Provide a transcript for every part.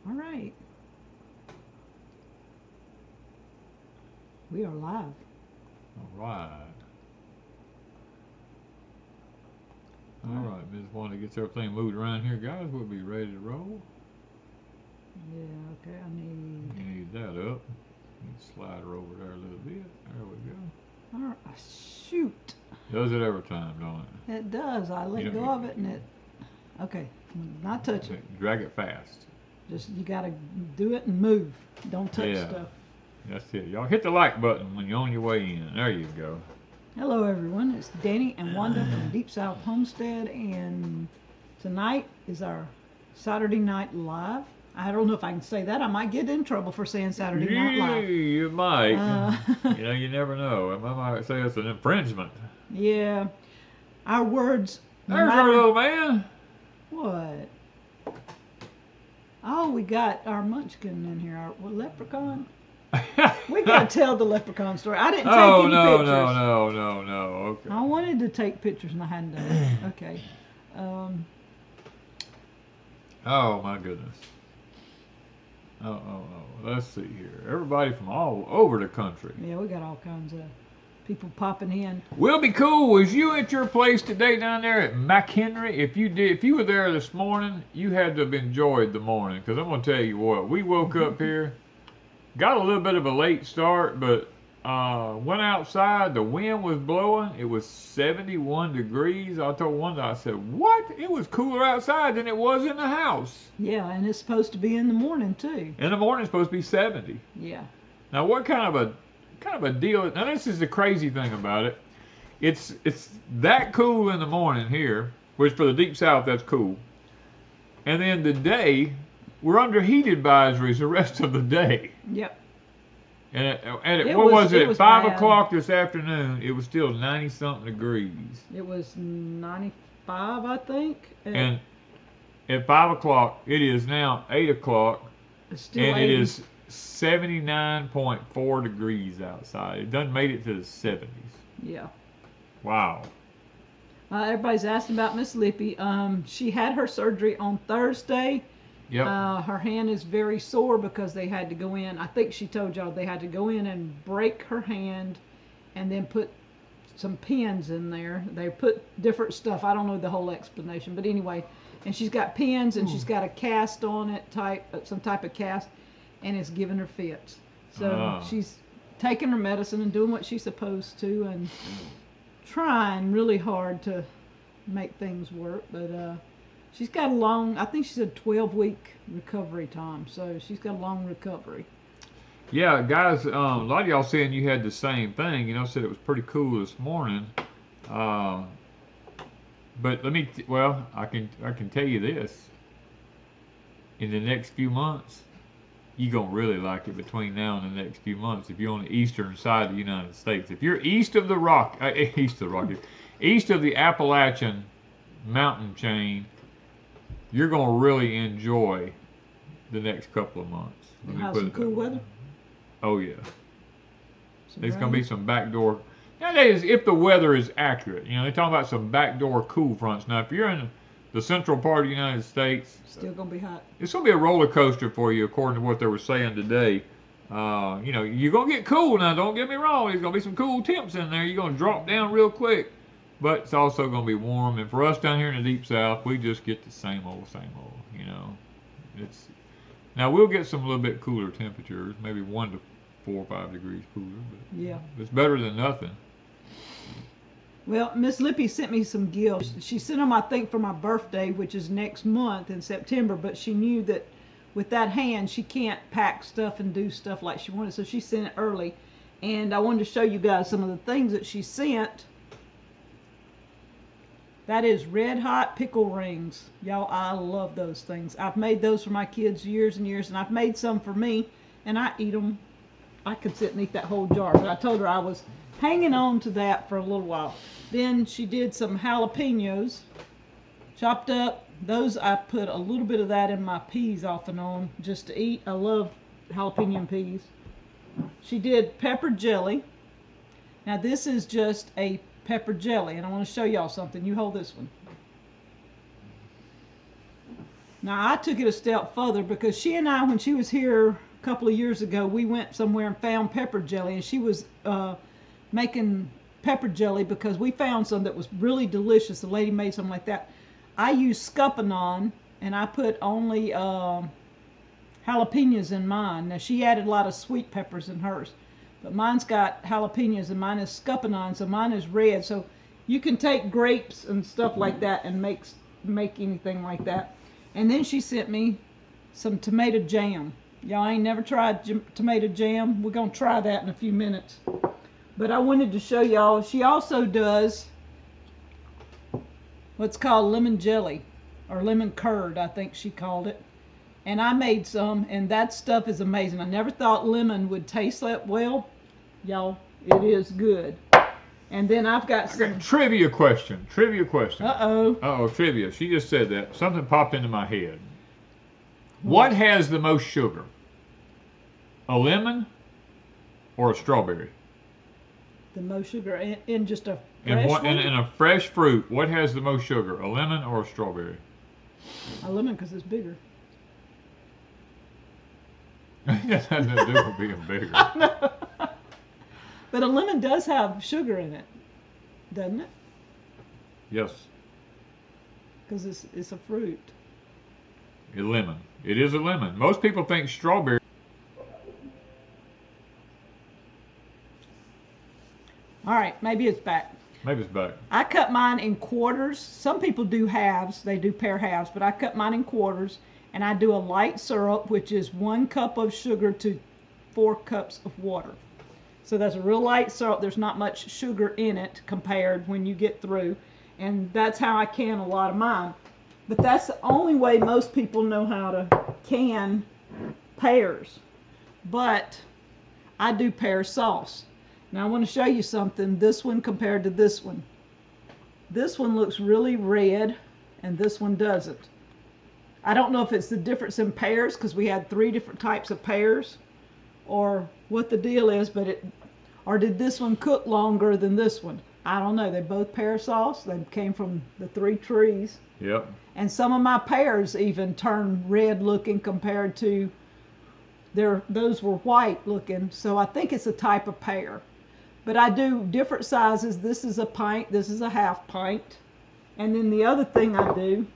All right. We are live. All right. All right, Ms. Wanda gets everything moved around here, guys. We'll be ready to roll. Yeah, okay, I need... You need that up. You slide her over there a little bit. There we go. All right, shoot. Does it every time, don't it? It does. I let go of it and it... Okay, not touch it. Drag it fast. Just, you gotta do it and move. Don't touch stuff. That's it. Y'all hit the like button when you're on your way in. There you go. Hello everyone, it's Danny and Wanda from Deepsouth Homestead, and tonight is our Saturday Night Live. I don't know if I can say that. I might get in trouble for saying Saturday Night Live. You might. You know, you never know. I might say it's an infringement. Yeah. Our words... There's our little man. What? Oh, we got our munchkin in here. Our leprechaun? We gotta tell the leprechaun story. I didn't take any pictures. No. Okay. I wanted to take pictures and I hadn't done it. Okay. Oh my goodness. Oh. Let's see here. Everybody from all over the country. Yeah, we got all kinds of people popping in. Will be cool. Was you at your place today down there at McHenry? If you were there this morning, you had to have enjoyed the morning. Because I'm gonna tell you what, we woke up here. Got a little bit of a late start, but went outside. The wind was blowing. It was 71 degrees. I told Wanda, I said, what? It was cooler outside than it was in the house. Yeah, and it's supposed to be in the morning, too. In the morning, it's supposed to be 70. Yeah. Now, what kind of a deal? Now, this is the crazy thing about it. It's that cool in the morning here, which for the Deep South, that's cool. And then the day, we're under heat advisories the rest of the day. Yep. And what was it? At 5 o'clock this afternoon, it was still 90-something degrees. It was 95, I think. And at 5 o'clock, it is now 8 o'clock. It's still and 80. It is 79.4 degrees outside. It done made it to the 70s. Yeah. Wow. Everybody's asking about Miss Lippy. She had her surgery on Thursday. Yep. Her hand is very sore because they had to go in. I think she told y'all they had to go in and break her hand and then put some pins in there. They put different stuff. I don't know the whole explanation, but anyway. And she's got pins and she's got a cast on it, some type of cast, and it's giving her fits. So she's taking her medicine and doing what she's supposed to and trying really hard to make things work, but she's got a long, I think she said 12-week recovery time, so she's got a long recovery. Yeah, guys, a lot of y'all saying you had the same thing, said it was pretty cool this morning. But I can tell you this. In the next few months, you're going to really like it between now and the next few months if you're on the eastern side of the United States. If you're east of the east of the Appalachian mountain chain, you're going to really enjoy the next couple of months. You have some cool weather? Oh, yeah. There's going to be some backdoor. Nowadays, if the weather is accurate, they're talking about some backdoor cool fronts. Now, if you're in the central part of the United States, still going to be hot. It's going to be a roller coaster for you, according to what they were saying today. You're going to get cool now. Don't get me wrong. There's going to be some cool temps in there. You're going to drop down real quick. But it's also going to be warm. And for us down here in the Deep South, we just get the same old. Now, we'll get some little bit cooler temperatures, maybe 1 to 4 or 5 degrees cooler. But yeah, it's better than nothing. Well, Miss Lippy sent me some gifts. She sent them, I think, for my birthday, which is next month in September. But she knew that with that hand, she can't pack stuff and do stuff like she wanted. So she sent it early. And I wanted to show you guys some of the things that she sent. That is red hot pickle rings. Y'all, I love those things. I've made those for my kids years and years, and I've made some for me, and I eat them. I could sit and eat that whole jar, but I told her I was hanging on to that for a little while. Then she did some jalapenos, chopped up. Those, I put a little bit of that in my peas off and on just to eat. I love jalapeno peas. She did pepper jelly. Now this is just a pepper jelly, and I want to show y'all something. You hold this one. Now I took it a step further because she and I, when she was here a couple of years ago, we went somewhere and found pepper jelly, and she was making pepper jelly because we found some that was really delicious. The lady made something like that. I used scuppernong, and I put only jalapenos in mine. Now she added a lot of sweet peppers in hers, but mine's got jalapenos and mine is scuppernong, so mine is red. So you can take grapes and stuff like that and make anything like that. And then she sent me some tomato jam. Y'all ain't never tried tomato jam. We're gonna try that in a few minutes. But I wanted to show y'all, she also does what's called lemon jelly, or lemon curd, I think she called it. And I made some, and that stuff is amazing. I never thought lemon would taste that well. Y'all, it is good. And then I've got some... Trivia question. Uh-oh. Uh-oh, trivia. She just said that. Something popped into my head. What has the most sugar? A lemon or a strawberry? The most sugar in just a fresh one? In a fresh fruit, what has the most sugar? A lemon or a strawberry? A lemon, because it's bigger. That has nothing to do with being bigger. But a lemon does have sugar in it, doesn't it? Yes. Because it's a fruit. A lemon. It is a lemon. Most people think strawberry. All right, maybe it's back. Maybe it's back. I cut mine in quarters. Some people do halves. They do pear halves, but I cut mine in quarters, and I do a light syrup, which is 1 cup of sugar to 4 cups of water. So that's a real light syrup. There's not much sugar in it compared when you get through. And that's how I can a lot of mine. But that's the only way most people know how to can pears. But I do pear sauce. Now I want to show you something. This one compared to this one. This one looks really red and this one doesn't. I don't know if it's the difference in pears because we had 3 different types of pears, or what the deal is, but or did this one cook longer than this one? I don't know. They both pear sauce. They came from the 3 trees. Yep. And some of my pears even turned red looking compared to those were white looking. So I think it's a type of pear. But I do different sizes. This is a pint. This is a half pint. And then the other thing I do,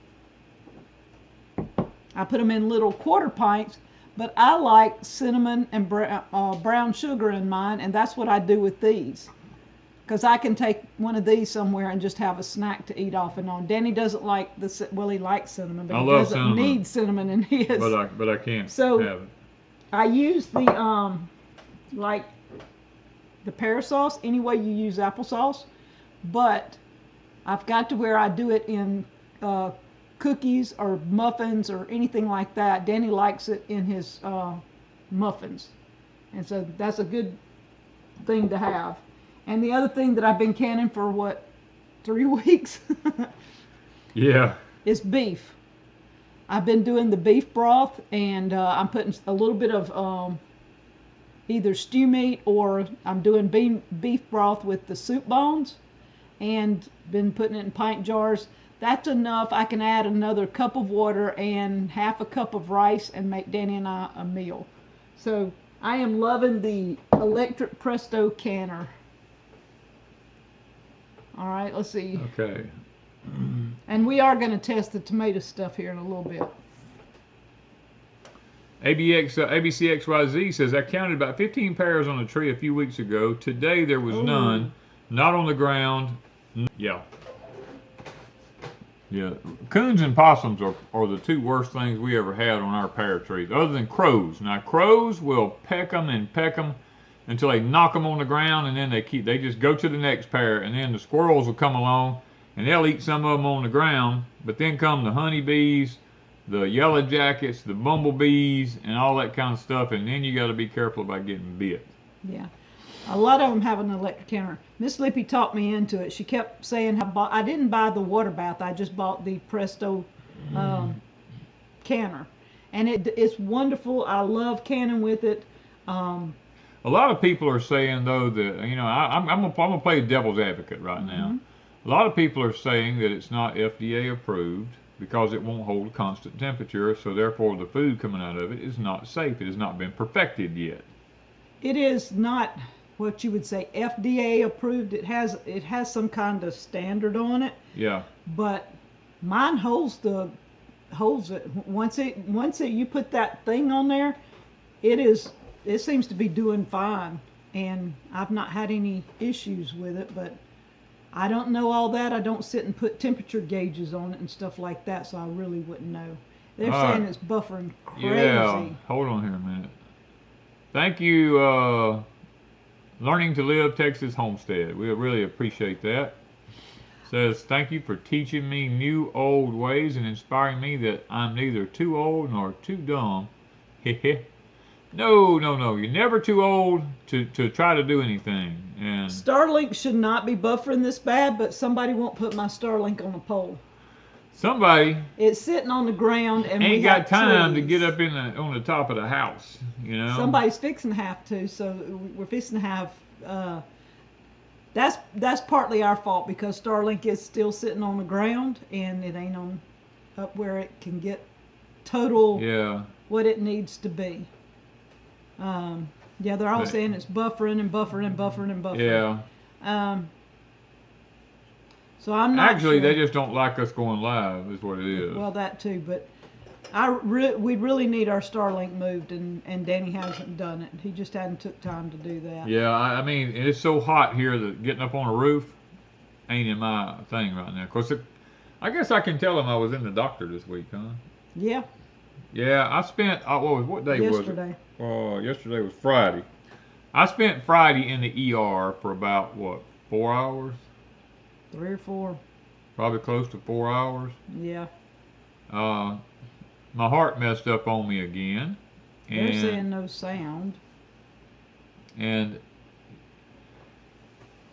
I put them in little quarter pints. But I like cinnamon and brown sugar in mine, and that's what I do with these. Because I can take one of these somewhere and just have a snack to eat off and on. Danny doesn't like well, he likes cinnamon, but he doesn't need cinnamon in his. But I can't so have it. I use the like the pear sauce any way you use applesauce, but I've got to where I do it in cookies or muffins or anything like that. Danny likes it in his muffins, and so that's a good thing to have. And the other thing that I've been canning for what, 3 weeks? Yeah. Is beef. I've been doing the beef broth, and I'm putting a little bit of either stew meat, or I'm doing beef broth with the soup bones, and been putting it in pint jars. That's enough. I can add another cup of water and half a cup of rice and make Danny and I a meal. So I am loving the electric Presto canner. All right, let's see. Okay. And we are going to test the tomato stuff here in a little bit. ABCXYZ says, I counted about 15 pears on a tree a few weeks ago. Today there was none. Not on the ground. Yeah. Yeah. Coons and possums are the 2 worst things we ever had on our pear trees, other than crows. Now, crows will peck them until they knock them on the ground, and then they just go to the next pear, and then the squirrels will come along, and they'll eat some of them on the ground, but then come the honeybees, the yellow jackets, the bumblebees, and all that kind of stuff, and then you got to be careful about getting bit. Yeah. A lot of them have an electric canner. Miss Lippy talked me into it. She kept saying, I didn't buy the water bath. I just bought the Presto canner. And it's wonderful. I love canning with it. A lot of people are saying, though, that, you know, I'm going to play devil's advocate right now. A lot of people are saying that it's not FDA approved, because it won't hold a constant temperature, so therefore the food coming out of it is not safe. It has not been perfected yet. It is not what you would say FDA approved. It has some kind of standard on it. Yeah. But mine holds it. Once you put that thing on there, it seems to be doing fine, and I've not had any issues with it. But I don't know all that. I don't sit and put temperature gauges on it and stuff like that, so I really wouldn't know. They're saying it's buffering crazy. Yeah. Hold on here a minute. Thank you, Learning to Live Texas Homestead. We really appreciate that. Says, thank you for teaching me new old ways and inspiring me that I'm neither too old nor too dumb. No, you're never too old to try to do anything. And Starlink should not be buffering this bad, but somebody won't put my Starlink on a pole. Somebody, it's sitting on the ground, and ain't we got have time trees. to get up on the top of the house, you know. Somebody's fixing to have to, so we're fixing to have. That's partly our fault, because Starlink is still sitting on the ground, and it ain't on up where it can get total what it needs to be. Yeah, they're all saying it's buffering and buffering and buffering and buffering. Yeah. So I'm not Actually, sure. they just don't like us going live, is what it is. Well, that too, but we really need our Starlink moved, and Danny hasn't done it. He just hadn't took time to do that. Yeah, I mean, it's so hot here that getting up on a roof ain't in my thing right now. Of course, I guess I can tell him I was in the doctor this week, huh? Yeah. Yeah, I spent, what day was it? Yesterday. Yesterday was Friday. I spent Friday in the ER for about, 4 hours? 3 or 4. Probably close to 4 hours. Yeah. My heart messed up on me again. They're saying no sound. And,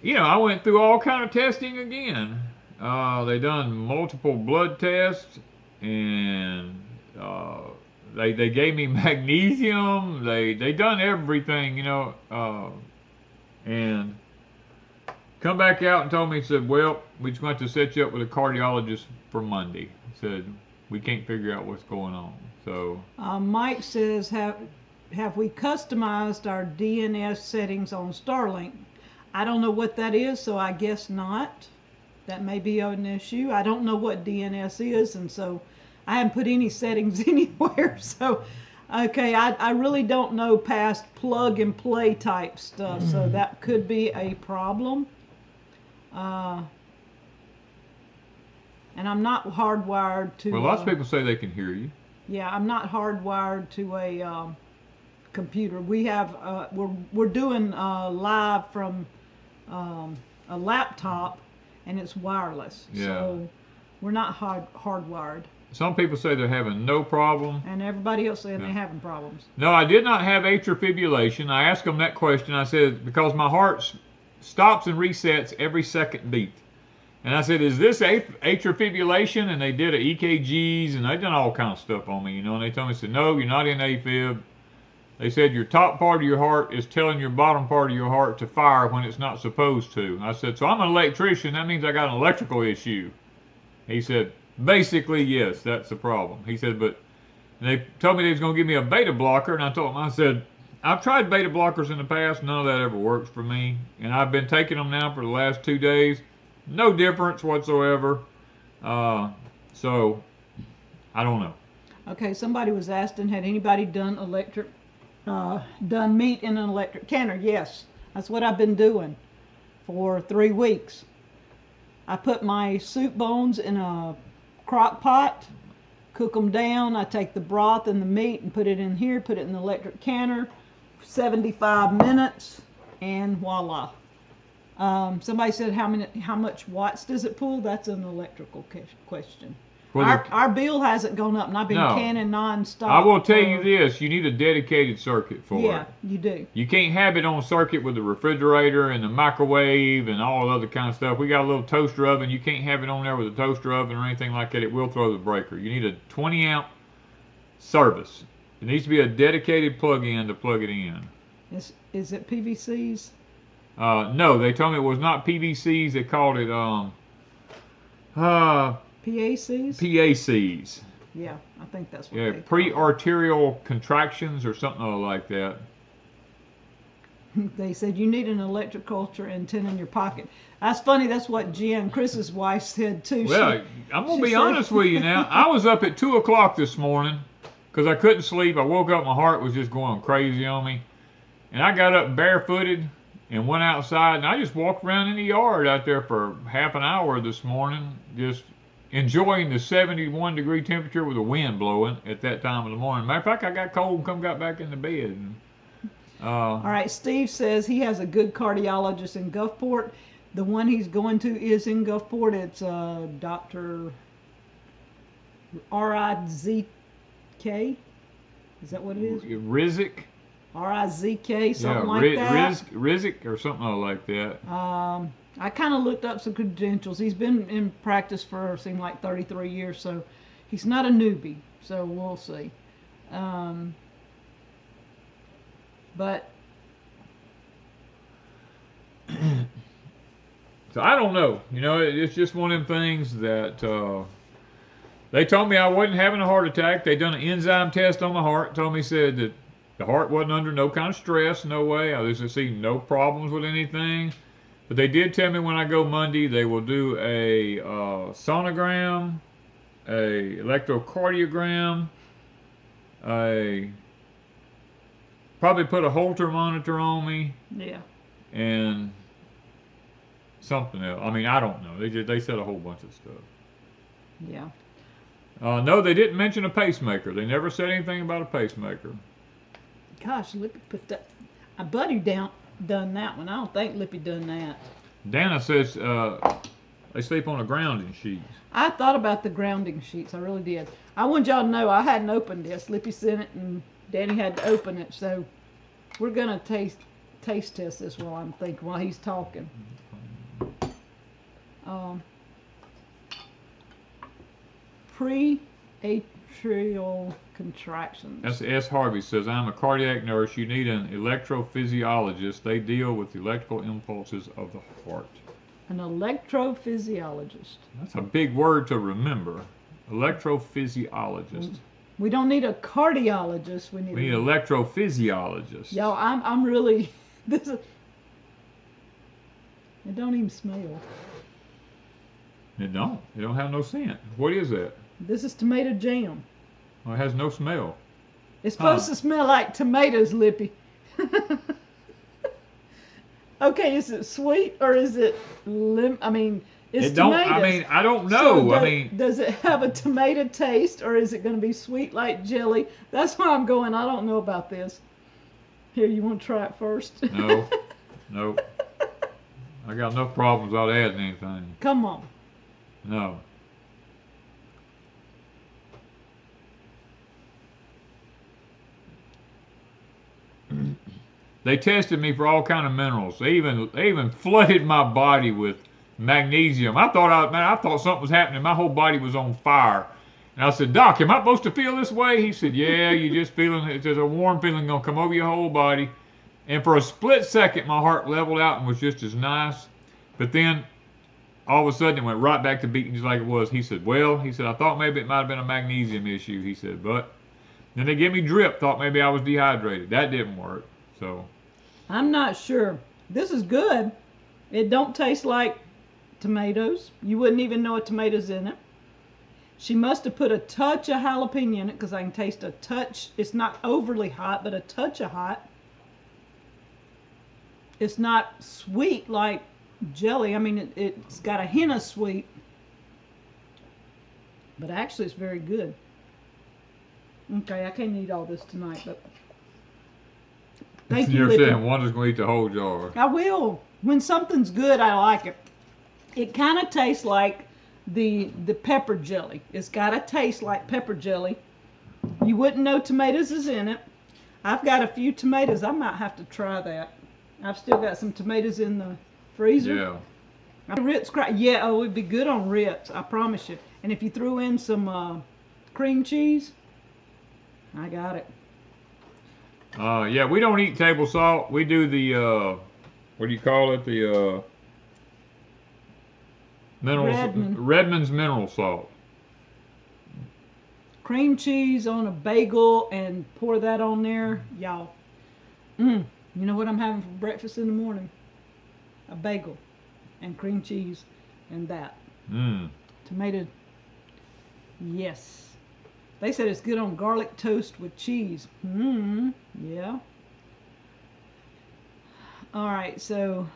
I went through all kind of testing again. They done multiple blood tests, and they gave me magnesium. They done everything, and come back out and told me, said, well, we just going to set you up with a cardiologist for Monday. Said, we can't figure out what's going on. So Mike says, have we customized our DNS settings on Starlink? I don't know what that is, so I guess not. That may be an issue. I don't know what DNS is, and so I haven't put any settings anywhere. So, okay, I really don't know past plug and play type stuff, so that could be a problem. And I'm not hardwired to. Well, lots of people say they can hear you. Yeah, I'm not hardwired to a computer. We have we're doing live from a laptop, and it's wireless. Yeah. So we're not hardwired. Some people say they're having no problem. And everybody else saying they're having problems. No, I did not have atrial fibrillation. I asked them that question. I said, because my heart stops and resets every second beat. And I said, is this atrial fibrillation? And they did a EKGs, and they done all kind of stuff on me, and they told me, said, no, you're not in AFib. They said your top part of your heart is telling your bottom part of your heart to fire when it's not supposed to. I said, so I'm an electrician. That means I got an electrical issue. He said, basically, yes, that's the problem. He said, but they told me they was going to give me a beta blocker, and I told them, I said, I've tried beta blockers in the past. None of that ever works for me. And I've been taking them now for the last 2 days. No difference whatsoever. So, I don't know. Okay, somebody was asking, had anybody done done meat in an electric canner? Yes, that's what I've been doing for 3 weeks. I put my soup bones in a crock pot, cook them down. I take the broth and the meat and put it in here, put it in the electric canner, 75 minutes, and voila. Somebody said, how much watts does it pull? That's an electrical question. Our bill hasn't gone up, and I've been canning nonstop. I will tell you this, you need a dedicated circuit for it. Yeah, you do. You can't have it on circuit with the refrigerator and the microwave and all the other kind of stuff. We got a little toaster oven. You can't have it on there with a toaster oven or anything like that. It will throw the breaker. You need a 20 amp service. It needs to be a dedicated plug-in to plug it in. Is it PVCs? No, they told me it was not PVCs. They called it PACs? PACs. Yeah, I think that's what Yeah, they pre-arterial contractions or something like that. They said you need an electroculture antenna in your pocket. That's funny. That's what Jen, Chris's wife, said too. Well, I'm gonna be honest with you now. I was up at 2 o'clock this morning because I couldn't sleep. I woke up, my heart was just going crazy on me, and I got up barefooted and went outside, and I just walked around in the yard out there for half an hour this morning, just enjoying the 71-degree temperature with the wind blowing at that time of the morning. Matter of fact, I got cold and got back in the bed. And, all right, Steve says he has a good cardiologist in Gulfport. The one he's going to is in Gulfport. It's Dr. R-I-Z-K. Is that what it is? Rizik. R-I-Z-K, something like that. Rizik or something like that. I kind of looked up some credentials. He's been in practice for, seemed like 33 years, so he's not a newbie. So we'll see. But so I don't know. You know, it's just one of them things that they told me I wasn't having a heart attack. They done an enzyme test on my heart. Told me, said that the heart wasn't under no kind of stress, no way. I just see no problems with anything. But they did tell me when I go Monday, they will do a sonogram, a electrocardiogram, probably put a Holter monitor on me. Yeah. And something else. I mean, I don't know. They said a whole bunch of stuff. Yeah. No, they didn't mention a pacemaker. They never said anything about a pacemaker. Gosh, Lippy put that. My buddy done that one. I don't think Lippy done that. Dana says they sleep on a grounding sheet. I thought about the grounding sheets. I really did. I want y'all to know I hadn't opened this. Lippy sent it, and Danny had to open it. So we're gonna taste test this while he's talking. Pre-atrial contractions. That's S. Harvey says, I'm a cardiac nurse. You need an electrophysiologist. They deal with the electrical impulses of the heart. An electrophysiologist. That's a big word to remember. Electrophysiologist. We don't need a cardiologist. We need an electrophysiologist. Yo, I'm really this is. It don't even smell. It don't. It don't have no scent. What is that? This is tomato jam. Well, it has no smell. It's supposed to smell like tomatoes, Lippy. Okay, is it sweet or is it I mean, it's tomatoes. I mean, I don't know. So does it have a tomato taste or is it going to be sweet like jelly? That's why I'm going. I don't know about this. Here, you want to try it first? No. Nope. I got enough problems without adding anything. Come on. No. They tested me for all kind of minerals. They even flooded my body with magnesium. I thought something was happening. My whole body was on fire. And I said, Doc, am I supposed to feel this way? He said, yeah, you just feeling it. There's a warm feeling gonna come over your whole body. And for a split second, my heart leveled out and was just as nice. But then all of a sudden it went right back to beating just like it was. He said, I thought maybe it might have been a magnesium issue. He said, but then they gave me drip. Thought maybe I was dehydrated. That didn't work. So I'm not sure. This is good. It don't taste like tomatoes. You wouldn't even know a tomato's in it. She must have put a touch of jalapeno in it because I can taste a touch. It's not overly hot, but a touch of hot. It's not sweet like jelly. I mean, it's got a hint of sweet. But actually, it's very good. Okay, I can't eat all this tonight, but thank you, You're Lippy. saying Wanda's going to eat the whole jar. I will. When something's good, I like it. It kind of tastes like the pepper jelly. It's got to taste like pepper jelly. You wouldn't know tomatoes is in it. I've got a few tomatoes. I might have to try that. I've still got some tomatoes in the freezer. Yeah. Ritz crack. Yeah, oh, it'd be good on Ritz. I promise you. And if you threw in some cream cheese, I got it. Yeah, we don't eat table salt. We do the what do you call it? The mineral Redmond. Redmond's mineral salt. cream cheese on a bagel and pour that on there, y'all. You know what I'm having for breakfast in the morning? A bagel and cream cheese and that. Tomato. Yes. They said it's good on garlic toast with cheese. Yeah. Alright, so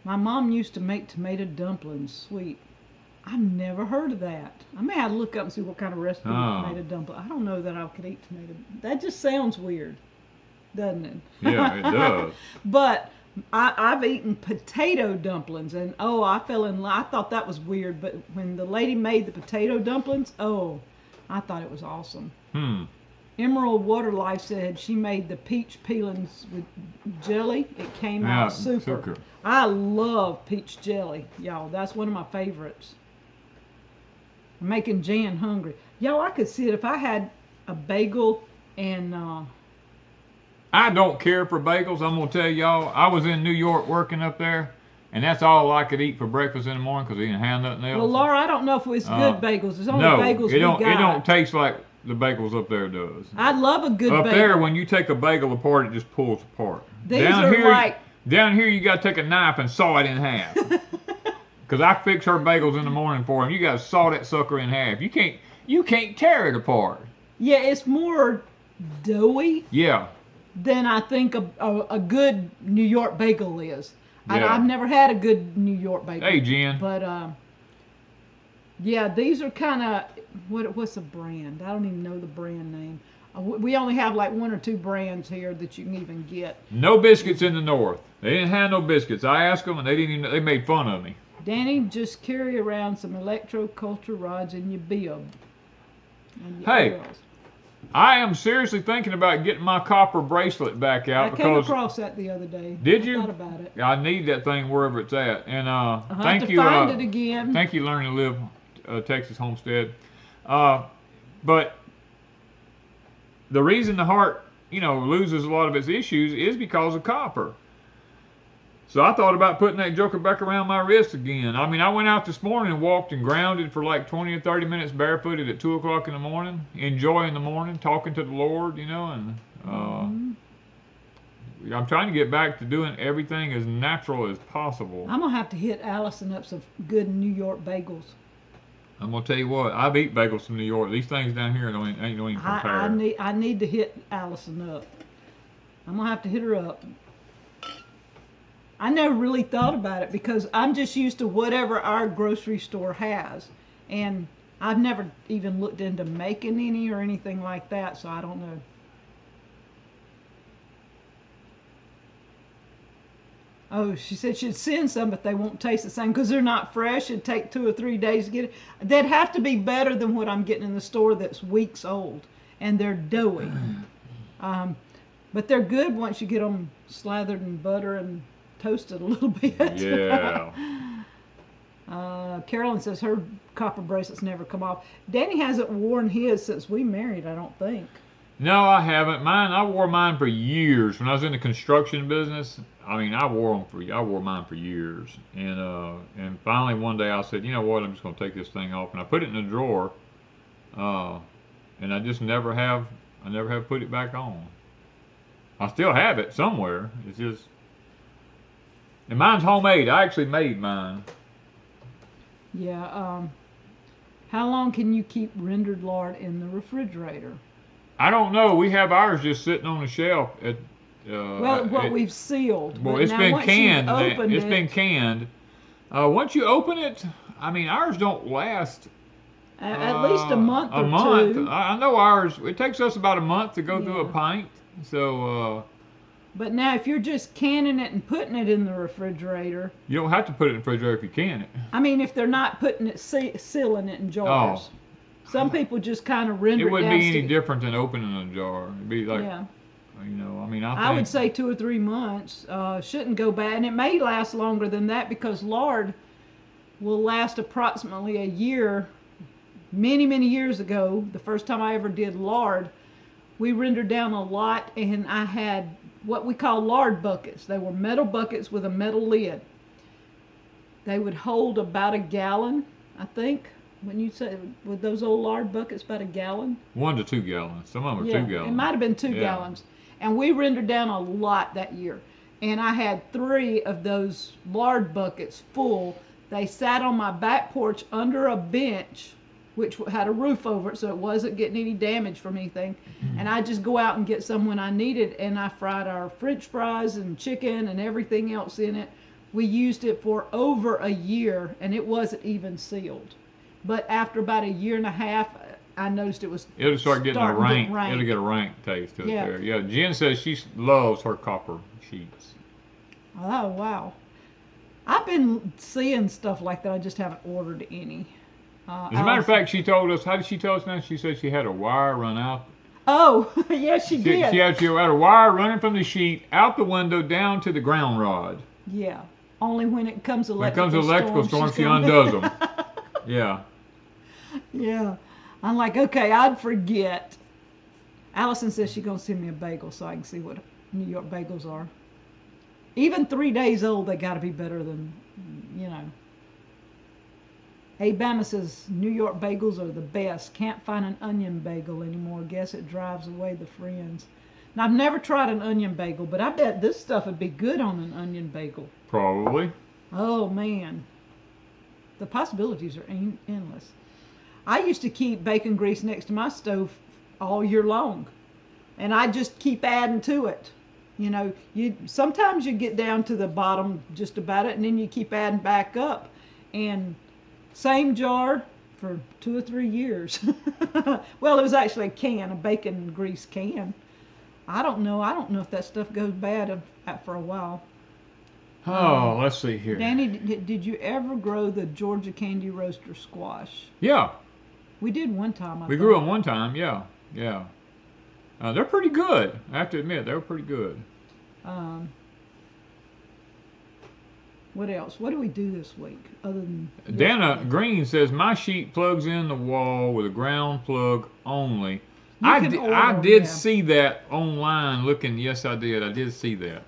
my mom used to make tomato dumplings, sweet. I've never heard of that. I may have to look up and see what kind of recipe tomato dumpling. I don't know that I could eat tomato. That just sounds weird, doesn't it? Yeah, it does. But I've eaten potato dumplings, and I fell in love. I thought that was weird, but when the lady made the potato dumplings, I thought it was awesome. Emerald Waterlife said she made the peach peelings with jelly. It came out super. I love peach jelly, y'all. That's one of my favorites. I'm making Jan hungry. Y'all, I could see it if I had a bagel and... I don't care for bagels. I'm going to tell y'all, I was in New York working up there, and that's all I could eat for breakfast in the morning because I didn't have nothing else. Well, Laura, I don't know if it's good bagels. It's only bagels we got. It don't taste like the bagels up there does. I love a good bagel. Up there, when you take a bagel apart, it just pulls apart. Down here, you got to take a knife and saw it in half. Because I fix her bagels in the morning for them. You got to saw that sucker in half. You can't tear it apart. Yeah, it's more doughy. Yeah. Than I think a good New York bagel is. Yeah. I've never had a good New York bagel. Hey, Jen. But yeah, these are kind of what's a brand? I don't even know the brand name. We only have like 1 or 2 brands here that you can even get. No biscuits in the north. They didn't have no biscuits. I asked them, and they didn't even. They made fun of me. Danny, just carry around some electroculture rods in your bib. Hey, I am seriously thinking about getting my copper bracelet back out. I came across that the other day. Did you? I thought about it. I need that thing wherever it's at. And thank you. Find it again. Thank you, Learn to Live, Texas Homestead. But the reason the heart, loses a lot of its issues is because of copper. So I thought about putting that joker back around my wrist again. I mean, I went out this morning and walked and grounded for like 20 or 30 minutes barefooted at 2 o'clock in the morning, enjoying the morning, talking to the Lord, and I'm trying to get back to doing everything as natural as possible. I'm going to have to hit Allison up some good New York bagels. I'm going to tell you what, I've eaten bagels from New York. These things down here ain't even compare. I need to hit Allison up. I'm going to have to hit her up. I never really thought about it because I'm just used to whatever our grocery store has. And I've never even looked into making any or anything like that, so I don't know. Oh, she said she'd send some, but they won't taste the same because they're not fresh. It'd take 2 or 3 days to get it. They'd have to be better than what I'm getting in the store that's weeks old. And they're doughy. But they're good once you get them slathered in butter and toasted a little bit. Yeah. Carolyn says her copper bracelets never come off. Danny hasn't worn his since we married, I don't think. No, I haven't. I wore mine for years. When I was in the construction business, I wore mine for years. And finally one day I said, you know what, I'm just going to take this thing off. And I put it in a drawer. And I just never have put it back on. I still have it somewhere. It's just... And mine's homemade. I actually made mine. Yeah. How long can you keep rendered lard in the refrigerator? I don't know. We have ours just sitting on the shelf at. We've sealed. Well, it's been canned. It's been canned. Once you open it, ours don't last. At least a month or two. I know ours. It takes us about a month to go through a pint. So. But now, if you're just canning it and putting it in the refrigerator... You don't have to put it in the refrigerator if you can it. If they're not putting it, sealing it in jars. Oh. Some people just kind of render it. It wouldn't be any different than opening a jar. It'd be like, I would say 2 or 3 months. Shouldn't go bad. And it may last longer than that because lard will last approximately a year. Many, many years ago, the first time I ever did lard, we rendered down a lot and I had what we call lard buckets. They were metal buckets with a metal lid. They would hold about a gallon, I think, when you say with those old lard buckets, about a gallon. 1 to 2 gallons. Some of them are Yeah, 2 gallons. it might have been 2 Yeah. gallons. And we rendered down a lot that year. And I had 3 of those lard buckets full. They sat on my back porch under a bench, which had a roof over it, so it wasn't getting any damage from anything. And I just go out and get some when I needed, and I fried our French fries and chicken and everything else in it. We used it for over a year, and it wasn't even sealed. But after about a year and a half, I noticed it was It'll start getting a starting to rank. get rank. It'll get a rank taste to it Yeah. there. Yeah, Jen says she loves her copper sheets. Oh, wow. I've been seeing stuff like that. I just haven't ordered any. As a matter of fact, she told us, how did she tell us now? She said she had a wire run out. Oh, yes, she did. She had a wire running from the sheet out the window down to the ground rod. Yeah. Only when it comes When it electrical comes to electrical storm, she's she gonna- undoes them. Yeah. Yeah. I'm like, okay, I'd forget. Allison says she's going to send me a bagel so I can see what New York bagels are. Even 3 days old, they got to be better than, you know. Abama says New York bagels are the best. Can't find an onion bagel anymore. Guess it drives away the friends. Now, I've never tried an onion bagel, but I bet this stuff would be good on an onion bagel. Probably. Oh, man. The possibilities are endless. I used to keep bacon grease next to my stove all year long. And I just keep adding to it. You know, sometimes you get down to the bottom just about it, and then you keep adding back up. And same jar for 2 or 3 years. Well, it was actually a can, a bacon grease can. I don't know if that stuff goes bad for a while. Oh, let's see here. Danny, did you ever grow the Georgia Candy Roaster squash? Yeah, We did one time. we grew them one time. Yeah, yeah. They're pretty good. I have to admit, they're pretty good. What else? What do we do this week other than? Dana Green says my sheet plugs in the wall with a ground plug only. You I can order I them, did yeah. see that online. Looking, yes, I did. I did see that.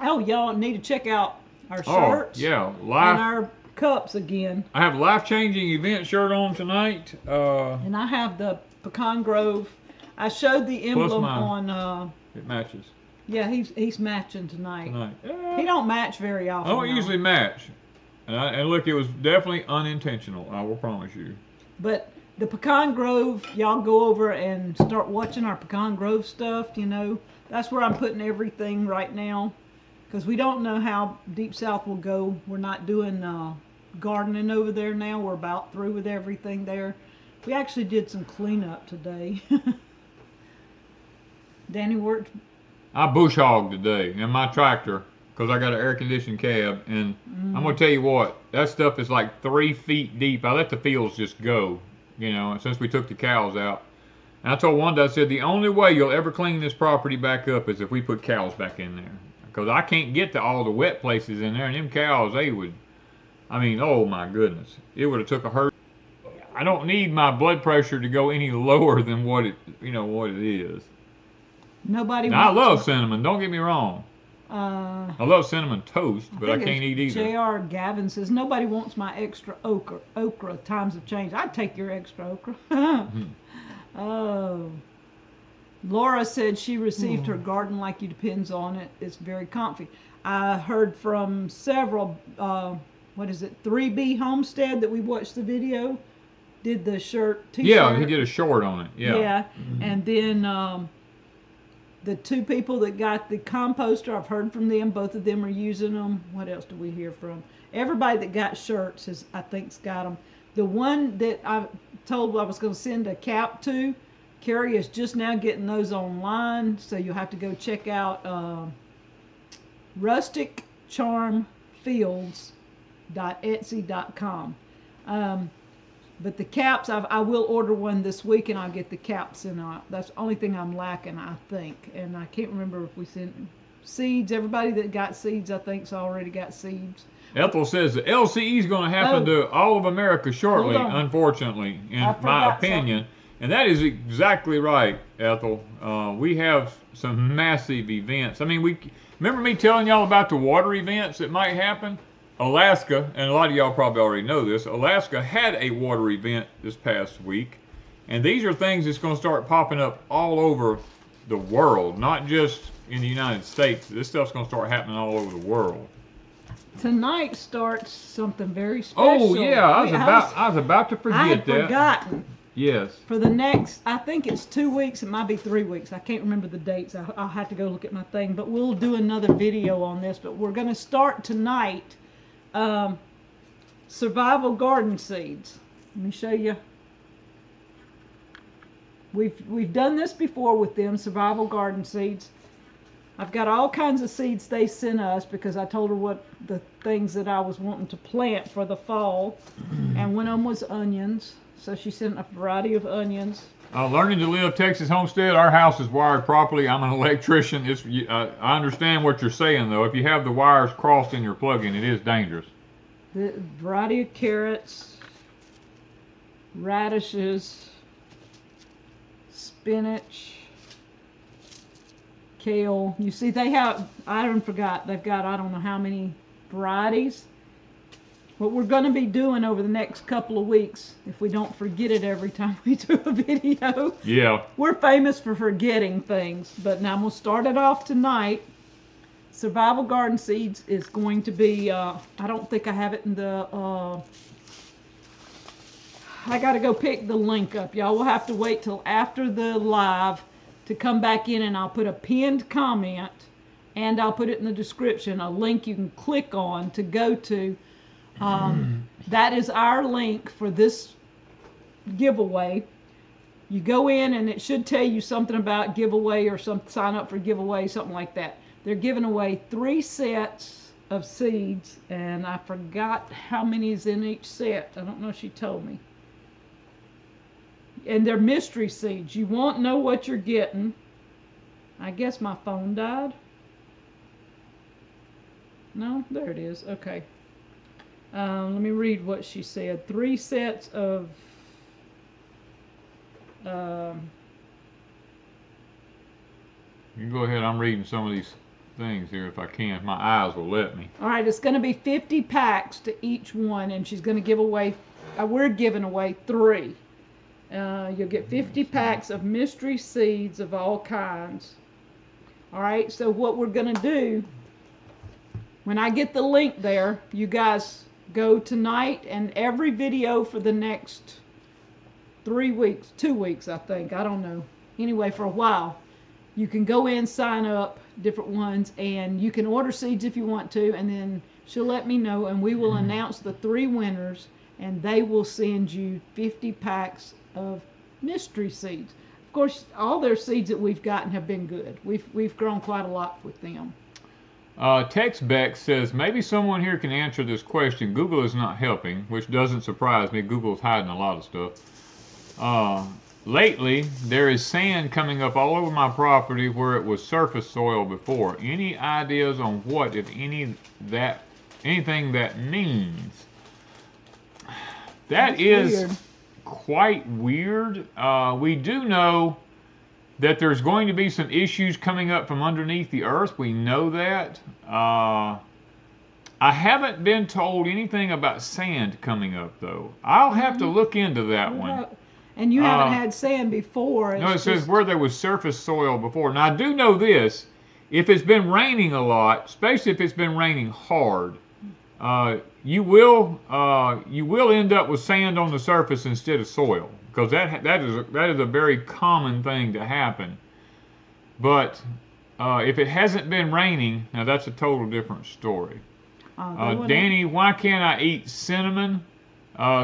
Oh, y'all need to check out our shirts yeah, and life. our cups again. I have a life-changing event shirt on tonight. And I have the Pecan Grove. I showed the emblem mine. on. It matches Yeah, he's matching tonight. tonight. He don't match very I often. don't though. usually match. And look, it was definitely unintentional. I will promise you. But the Pecan Grove, y'all go over and start watching our Pecan Grove stuff, you know. That's where I'm putting everything right now. Because we don't know how Deepsouth will go. We're not doing gardening over there now. We're about through with everything there. We actually did some cleanup today. Danny worked. I bush hogged today in my tractor because I got an air-conditioned cab. And I'm going to tell you what, that stuff is like 3 feet deep. I let the fields just go, you know, since we took the cows out. And I told Wanda, I said, the only way you'll ever clean this property back up is if we put cows back in there. Because I can't get to all the wet places in there. And them cows, they would, I mean, oh my goodness. It would have took a hurt. I don't need my blood pressure to go any lower than what it, you know, what it is. Nobody. Now, I wants love to- cinnamon, don't get me wrong. I love cinnamon toast, but I think can't eat it's either. J.R. Gavin says, nobody wants my extra okra. Times have changed. I'd take your extra okra. Oh. Laura said she received her garden like you, depends on it. It's very comfy. I heard from several, 3B Homestead that we watched the video, did the shirt, t-shirt. Yeah, he did a short on it. Yeah. Yeah, and then the 2 people that got the composter, I've heard from them. Both of them are using them. What else do we hear from? Everybody that got shirts has, I think's got them. The one that I told I was going to send a cap to, Carrie is just now getting those online, so you'll have to go check out rusticcharmfields.etsy.com. But the caps, I will order one this week, and I'll get the caps in. That's the only thing I'm lacking, I think. And I can't remember if we sent seeds. Everybody that got seeds, I think's already got seeds. Ethel says the LCE is going to happen to all of America shortly, Hold on. unfortunately, in I my forgot opinion. And that is exactly right, Ethel. We have some massive events. I mean, remember me telling y'all about the water events that might happen? Alaska, and a lot of y'all probably already know this, Alaska had a water event this past week. And these are things that's going to start popping up all over the world, not just in the United States. This stuff's going to start happening all over the world. Tonight starts something very special. Oh yeah, I was about to forget I had that. forgotten. Yes. For the next, I think it's 2 weeks. It might be 3 weeks. I can't remember the dates. I'll have to go look at my thing. But we'll do another video on this. But we're going to start tonight. Survival garden seeds. Let me show you. We've done this before with them, survival garden seeds. I've got all kinds of seeds they sent us because I told her what the things that I was wanting to plant for the fall. And one of them was onions. So she sent a variety of onions. Learning to live Texas homestead. Our house is wired properly. I'm an electrician. I understand what you're saying though. If you have the wires crossed in your plug-in, it is dangerous. The variety of carrots, radishes, spinach, kale. You see they have, I forgot, they've got I don't know how many varieties. What we're going to be doing over the next couple of weeks, if we don't forget it every time we do a video. Yeah. We're famous for forgetting things, but now I'm going to start it off tonight. Survival garden seeds is going to be, I don't think I have it in the, I got to go pick the link up. Y'all will have to wait till after the live to come back in, and I'll put a pinned comment and I'll put it in the description, a link you can click on to go to. That is our link for this giveaway. You go in and it should tell you something about giveaway or sign up for giveaway, something like that. They're giving away 3 sets of seeds, and I forgot how many is in each set. I don't know if she told me. And they're mystery seeds. You won't know what you're getting. I guess my phone died. No, there it is. Okay. Let me read what she said. 3 sets of You can go ahead. I'm reading some of these things here if I can. If my eyes will let me. All right, it's going to be 50 packs to each one, and she's going to give away, we're giving away 3. You'll get 50 packs of mystery seeds of all kinds. All right, so what we're going to do, when I get the link there, you guys go tonight, and every video for the next 3 weeks, 2 weeks, I think, I don't know. Anyway, for a while, you can go in, sign up, different ones, and you can order seeds if you want to, and then she'll let me know, and we will announce the 3 winners, and they will send you 50 packs of mystery seeds. Of course, all their seeds that we've gotten have been good. We've grown quite a lot with them. Tex Beck says, maybe someone here can answer this question. Google is not helping, which doesn't surprise me. Google's hiding a lot of stuff. Lately, there is sand coming up all over my property where it was surface soil before. Any ideas on what, if anything that means? That is weird. Quite weird. We do know that there's going to be some issues coming up from underneath the earth. We know that. I haven't been told anything about sand coming up, though. I'll have to look into that one. And you haven't had sand before. No, it says where there was surface soil before. Now, I do know this. If it's been raining a lot, especially if it's been raining hard, you will end up with sand on the surface instead of soil, because that is a very common thing to happen. But if it hasn't been raining, now that's a total different story. Danny, why can't I eat cinnamon?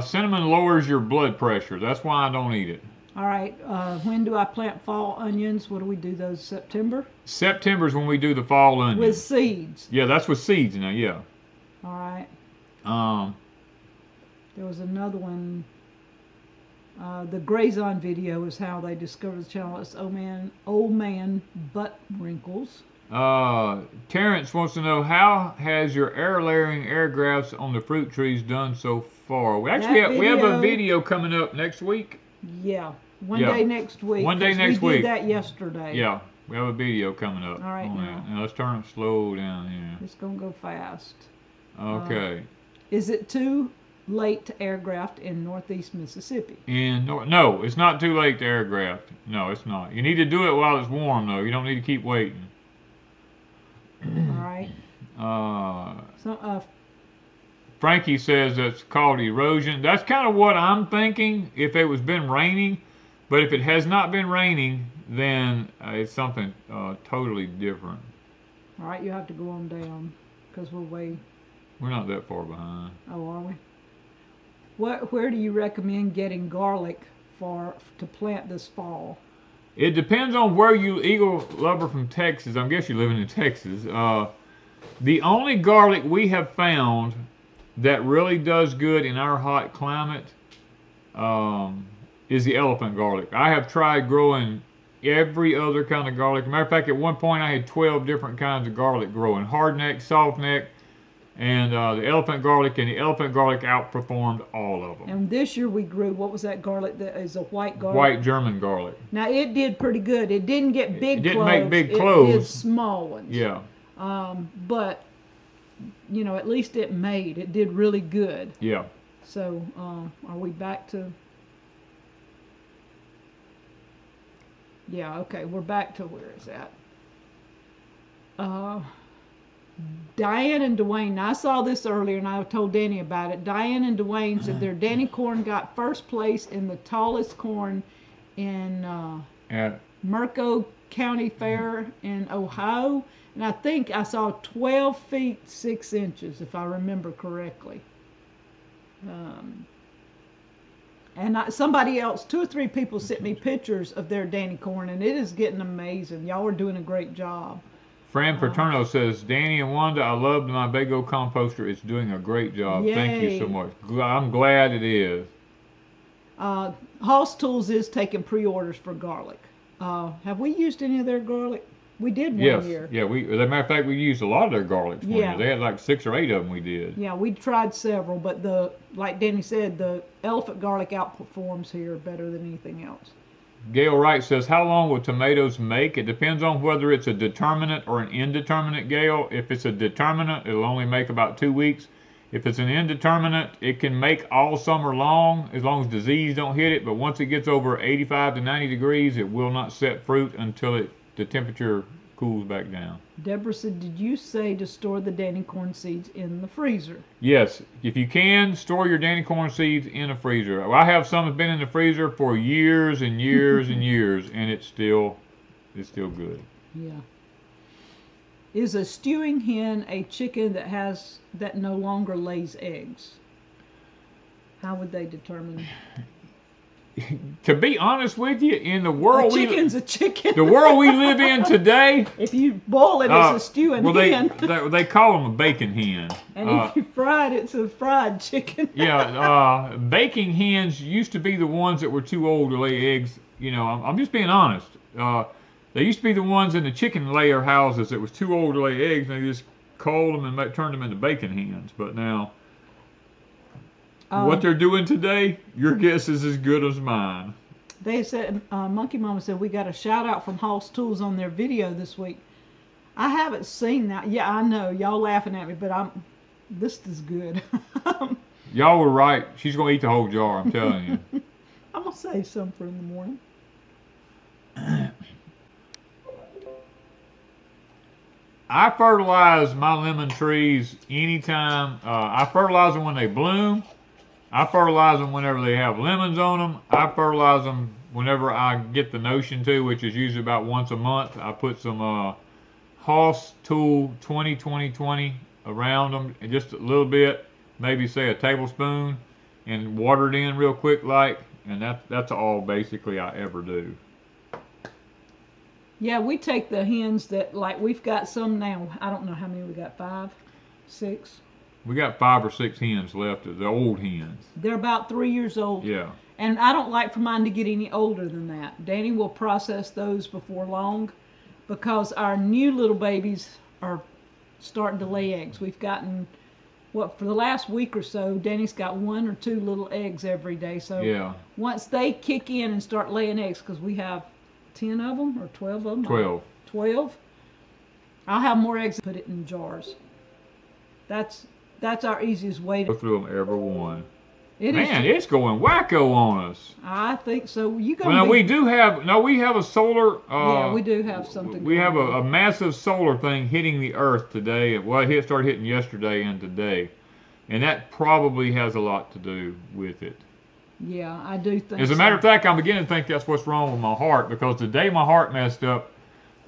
Cinnamon lowers your blood pressure. That's why I don't eat it. All right. When do I plant fall onions? What do we do those? September? September is when we do the fall onions. With seeds. Yeah, that's with seeds now. Yeah. All right. There was another one. The Grazon video is how they discovered the channel. It's old man butt wrinkles. Terrence wants to know, how has your air layering air grafts on the fruit trees done so far? We have a video coming up next week. Yeah, one day next week. One day next week. We did that yesterday. Yeah, we have a video coming up. All right, now let's turn it slow down here. It's gonna go fast. Okay. Is it too late to air graft in northeast Mississippi? And no, it's not too late to air graft. No, it's not. You need to do it while it's warm, though. You don't need to keep waiting. All right. So, Frankie says that's called erosion. That's kind of what I'm thinking if it was been raining. But if it has not been raining, then it's something totally different. all right, you have to go on down because we're not that far behind. Oh, are we? Where do you recommend getting garlic to plant this fall? It depends on where you Eagle Lover from Texas. I guess you're living in Texas. The only garlic we have found that really does good in our hot climate is the elephant garlic. I have tried growing every other kind of garlic. Matter of fact, at one point I had 12 different kinds of garlic growing. Hardneck, softneck, and the elephant garlic, and the elephant garlic outperformed all of them. And this year we grew, what was that garlic that is a white garlic? White German garlic. Now it did pretty good. It didn't get big cloves. It didn't make big cloves. It did small ones. Yeah. But, you know, at least it did really good. Yeah. So, are we back to... Yeah, okay, we're back to where it's at. Diane and Dwayne, now I saw this earlier and I told Danny about it. Diane and Dwayne said their Danny corn got first place in the tallest corn in Merco County Fair in Ohio. And I think I saw 12 feet 6 inches, if I remember correctly. And somebody else, 2 or 3 people sent me pictures of their Danny corn, and it is getting amazing. Y'all are doing a great job. Fran Paterno says, Danny and Wanda, I loved my Bagel composter. It's doing a great job. Yay. Thank you so much. I'm glad it is. Hoss Tools is taking pre-orders for garlic. Have we used any of their garlic? We did one year. Yeah, as a matter of fact, we used a lot of their garlic. Yeah. They had like 6 or 8 of them we did. Yeah, we tried several, but like Danny said, the elephant garlic outperforms here better than anything else. Gail Wright says, how long will tomatoes make? It depends on whether it's a determinate or an indeterminate, Gail. If it's a determinate, it'll only make about 2 weeks. If it's an indeterminate, it can make all summer long as long as disease don't hit it. But once it gets over 85 to 90 degrees, it will not set fruit until the temperature cools back down. Deborah said, did you say to store the Danny corn seeds in the freezer? Yes, if you can, store your Danny corn seeds in a freezer. I have some that's been in the freezer for years and years and years, and it's still good. Yeah. Is a stewing hen a chicken that no longer lays eggs? How would they determine? To be honest with you, in the world a chicken. The world we live in today, if you boil it, it's a stewing hen. They call them a bacon hen. And if you fry it, it's a fried chicken. Yeah, baking hens used to be the ones that were too old to lay eggs. You know, I'm just being honest. They used to be the ones in the chicken layer houses that was too old to lay eggs, and they just called them and turned them into bacon hens. But now, what they're doing today, your guess is as good as mine. They said, Monkey Mama said, we got a shout out from Hoss Tools on their video this week. I haven't seen that. Yeah, I know. Y'all laughing at me, but this is good. Y'all were right. She's going to eat the whole jar, I'm telling you. I'm going to save some for in the morning. I fertilize my lemon trees anytime. I fertilize them when they bloom. I fertilize them whenever they have lemons on them. I fertilize them whenever I get the notion to, which is usually about once a month. I put some Hoss Tool 20 around them, and just a little bit, maybe say a tablespoon, and water it in real quick and that's all basically I ever do. Yeah, we take the hens that, like, we've got some now. I don't know how many we got, 5, 6? We got 5 or 6 hens left, the old hens. They're about 3 years old. Yeah. And I don't like for mine to get any older than that. Danny will process those before long because our new little babies are starting to lay eggs. We've gotten, for the last week or so, Danny's got 1 or 2 little eggs every day. So yeah. Once they kick in and start laying eggs, because we have 10 of them or 12 of them? 12. 12? I'll have more eggs and put it in jars. That's that's our easiest way Go to. through them every one. It Man, is. it's going wacko on us. I think so. You Well, gonna now be? we have a solar. Yeah, we do have something. We have going on. a massive solar thing hitting the Earth today. Well, it started hitting yesterday and today, and that probably has a lot to do with it. Yeah, I do think. As a matter of fact, I'm beginning to think that's what's wrong with my heart, because the day my heart messed up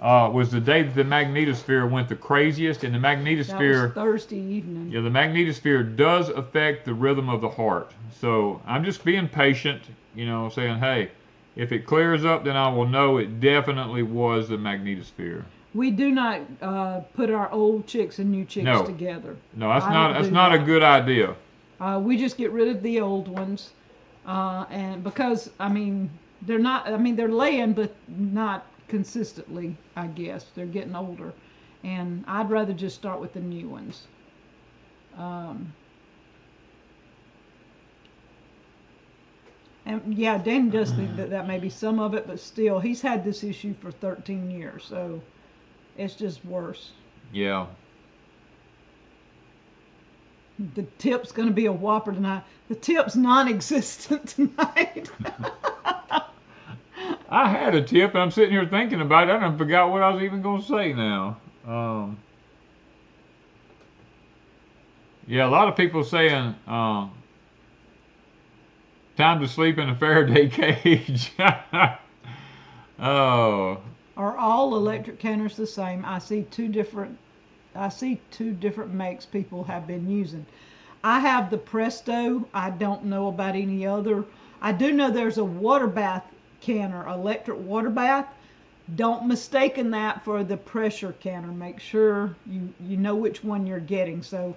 was the day that the magnetosphere went the craziest, and the that magnetosphere. was Thursday evening. Yeah, the magnetosphere does affect the rhythm of the heart. So I'm just being patient, saying, hey, if it clears up, then I will know it definitely was the magnetosphere. We do not put our old chicks and new chicks No. together. No, I don't that's do not a that. good idea. We just get rid of the old ones, and because they're not. They're laying, but not consistently. I guess they're getting older, and I'd rather just start with the new ones. And yeah, Danny does think that may be some of it, but still, he's had this issue for 13 years, so it's just worse. Yeah. The tip's going to be a whopper tonight. The tip's non-existent tonight. I had a tip, and I'm sitting here thinking about it. I done forgot what I was even going to say now. Yeah, a lot of people saying time to sleep in a Faraday cage. Oh. Are all electric canners the same? I see two different makes people have been using. I have the Presto. I don't know about any other. I do know there's a water bath canner, electric water bath. Don't mistaken that for the pressure canner. Make sure you know which one you're getting. So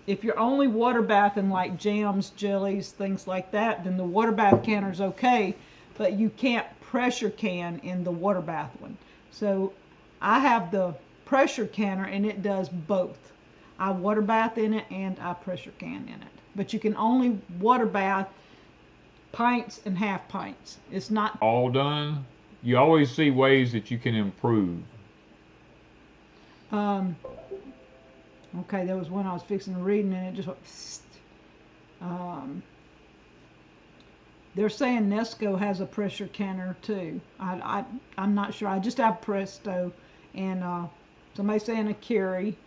if you're only water bathing like jams, jellies, things like that, then the water bath canner's okay, but you can't pressure can in the water bath one. So I have the pressure canner, and it does both. I water bath in it and I pressure can in it. But you can only water bath pints and half pints. It's not all done. You always see ways that you can improve. Okay, there was one I was fixing to read, and it just went. They're saying Nesco has a pressure canner too. I'm not sure. I just have Presto, and somebody's saying a Carry.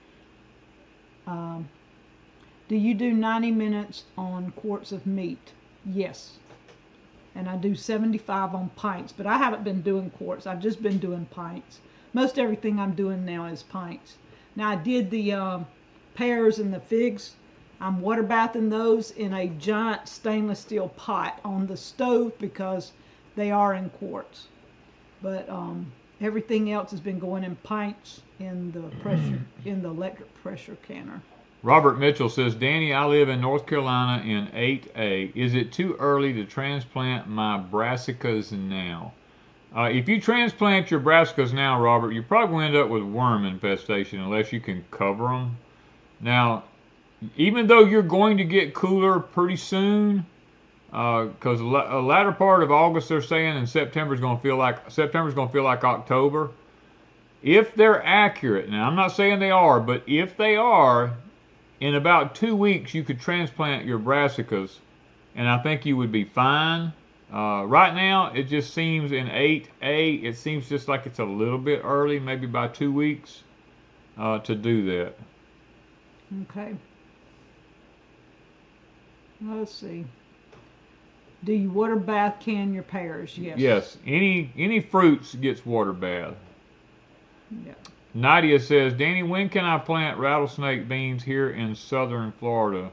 Do you do 90 minutes on quarts of meat? Yes. And I do 75 on pints, but I haven't been doing quarts. I've just been doing pints. Most everything I'm doing now is pints. Now I did the pears and the figs. I'm water bathing those in a giant stainless steel pot on the stove because they are in quarts. But everything else has been going in pints in the electric pressure canner. Robert Mitchell says, Danny, I live in North Carolina in 8A. Is it too early to transplant my brassicas now? If you transplant your brassicas now, Robert, you're probably going to end up with worm infestation unless you can cover them. Now, even though you're going to get cooler pretty soon, because a latter part of August they're saying, and September's going to feel like October. If they're accurate, now I'm not saying they are, but if they are, in about 2 weeks you could transplant your brassicas, and I think you would be fine. Right now, it just seems in 8A, it seems just like it's a little bit early, maybe by 2 weeks, to do that. Okay. Let's see. Do you water bath can your pears? Yes. Yes. Any fruits gets water bath. Yeah. Nadia says, Danny, when can I plant rattlesnake beans here in southern Florida?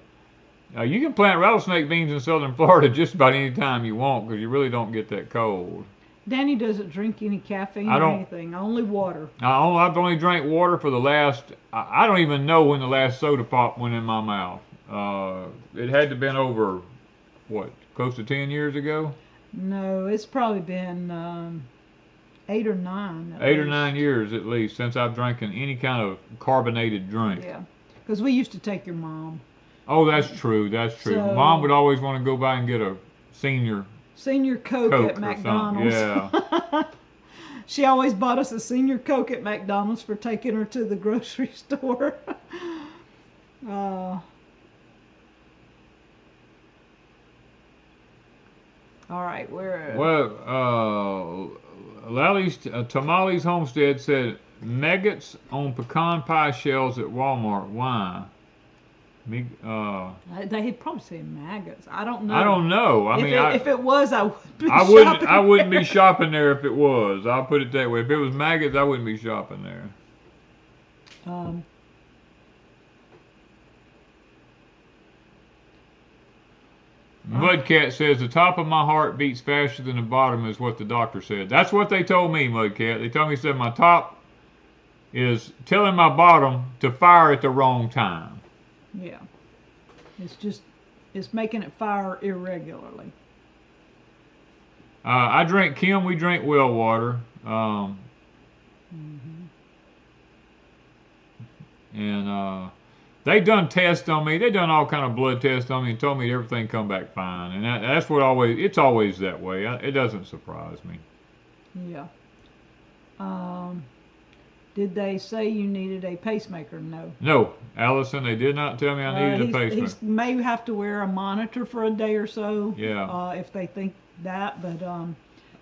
You can plant rattlesnake beans in southern Florida just about any time you want because you really don't get that cold. Danny doesn't drink any caffeine I or don't- anything, only water. I've only drank water for the last, I don't even know when the last soda pop went in my mouth. It had to have been over, what, close to 10 years ago? No, it's probably been 8 or 9. at 8 or least. 9 years at least since I've drank any kind of carbonated drink. Yeah, because we used to take your mom. Oh, that's true. That's true. So- Mom would always want to go by and get a senior Senior Coke Coke at or something. McDonald's. Yeah. She always bought us a Senior Coke at McDonald's for taking her to the grocery store. All right, where? Well, Tamales Homestead said maggots on pecan pie shells at Walmart. Why? Me, They probably say maggots. I don't know. I don't know. I mean, if it was, I would be I shopping wouldn't there. be shopping there if it was. I'll put it that way. If it was maggots, I wouldn't be shopping there. Mudcat says the top of my heart beats faster than the bottom is what the doctor said. That's what they told me, Mudcat. They told me, said my top is telling my bottom to fire at the wrong time. Yeah. It's making it fire irregularly. We drink well water. And they done tests on me. They done all kind of blood tests on me and told me everything come back fine. And that's what it's always that way. It doesn't surprise me. Yeah. Did they say you needed a pacemaker? No. No, Allison, they did not tell me I needed a pacemaker. He may have to wear a monitor for a day or so. Yeah. If they think that, but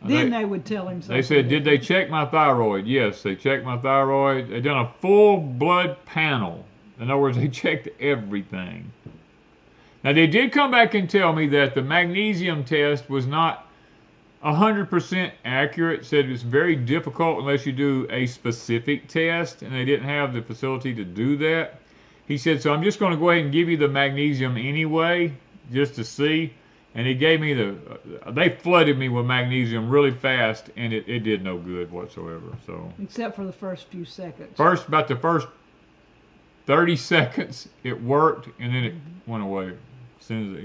then they would tell him something. They said, did they check my thyroid? Yes, they checked my thyroid. They done a full blood panel. In other words, they checked everything. Now, they did come back and tell me that the magnesium test was not 100% accurate. Said it's very difficult unless you do a specific test, and they didn't have the facility to do that. He said, so I'm just going to go ahead and give you the magnesium anyway, just to see. And he gave me they flooded me with magnesium really fast, and it did no good whatsoever. So except for the first few seconds. About the first 30 seconds, it worked, and then it went away as soon as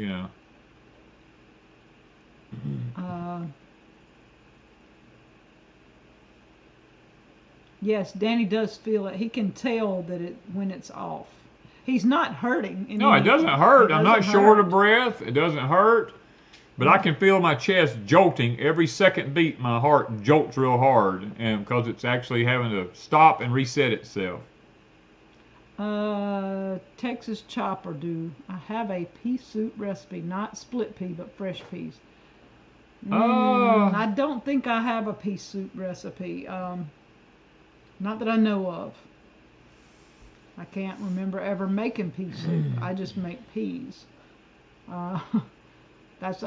Yes, Danny does feel it. He can tell that when it's off. He's not hurting. No, it doesn't hurt. I'm not short of breath. It doesn't hurt. But I can feel my chest jolting. Every second beat, my heart jolts real hard, and because it's actually having to stop and reset itself. Texas Chopper I have a pea soup recipe, not split pea, but fresh peas. I don't think I have a pea soup recipe. Not that I know of. I can't remember ever making pea soup. I just make peas. I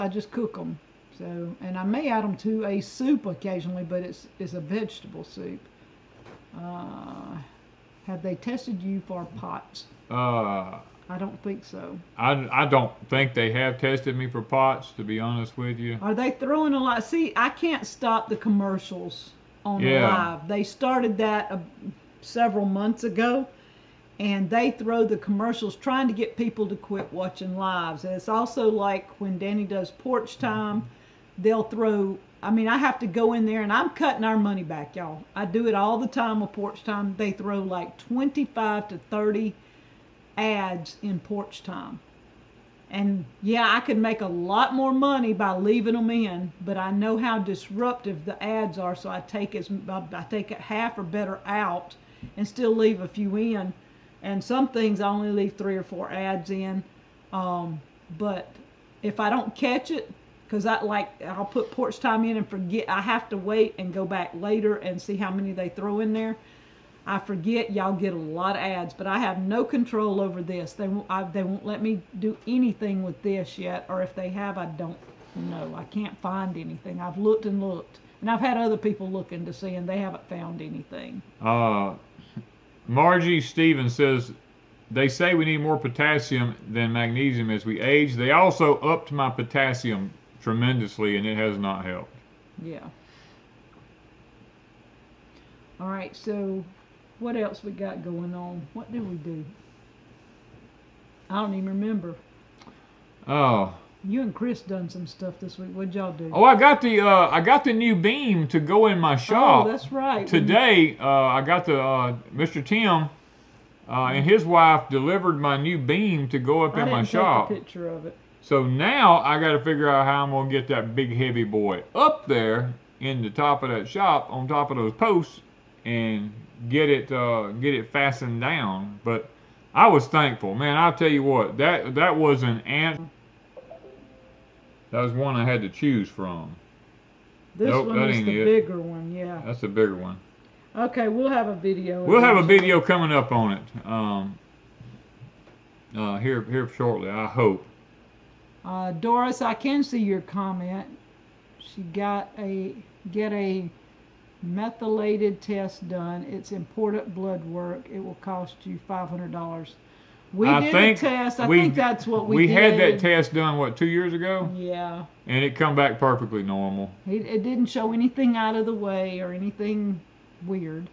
just cook them. So, and I may add them to a soup occasionally, but it's a vegetable soup. Have they tested you for POTS? I don't think so. I don't think they have tested me for POTS, to be honest with you. Are they throwing a lot? See, I can't stop the commercials on the live. They started that several months ago, and they throw the commercials trying to get people to quit watching lives. And it's also like when Danny does porch time, they'll throw, I have to go in there, and I'm cutting our money back, y'all. I do it all the time with porch time. They throw like 25 to 30 ads in porch time. And yeah, I could make a lot more money by leaving them in, but I know how disruptive the ads are, so I take it half or better out and still leave a few in. And some things I only leave 3 or 4 ads in. But if I don't catch it, because I'll put porch time in and forget, I have to wait and go back later and see how many they throw in there. I forget, y'all get a lot of ads, but I have no control over this. They won't let me do anything with this yet, or if they have, I don't know. I can't find anything. I've looked and looked, and I've had other people looking to see, and they haven't found anything. Margie Stevens says, they say we need more potassium than magnesium as we age. They also upped my potassium tremendously, and it has not helped. Yeah. All right, so what else we got going on? What did we do? I don't even remember. Oh. You and Chris done some stuff this week. What'd y'all do? Oh, I got the new beam to go in my shop. Oh, that's right. Today, I got the Mr. Tim and his wife delivered my new beam to go up in my shop. I didn't take a picture of it. So now I got to figure out how I'm gonna get that big heavy boy up there in the top of that shop, on top of those posts, and get it fastened down. But I was thankful, man. I'll tell you what, that was an ant. That was one I had to choose from. This Nope, one that is ain't the it. bigger one, yeah. That's a bigger one. Okay, we'll have a video. We'll have a eventually. video coming up on it. Here shortly, I hope. Doris, I can see your comment. She get a methylated test done. It's important blood work. It will cost you $500. We did a test. I think that's what we did. We had that test done, what, 2 years ago? Yeah. And it come back perfectly normal. It didn't show anything out of the way or anything weird.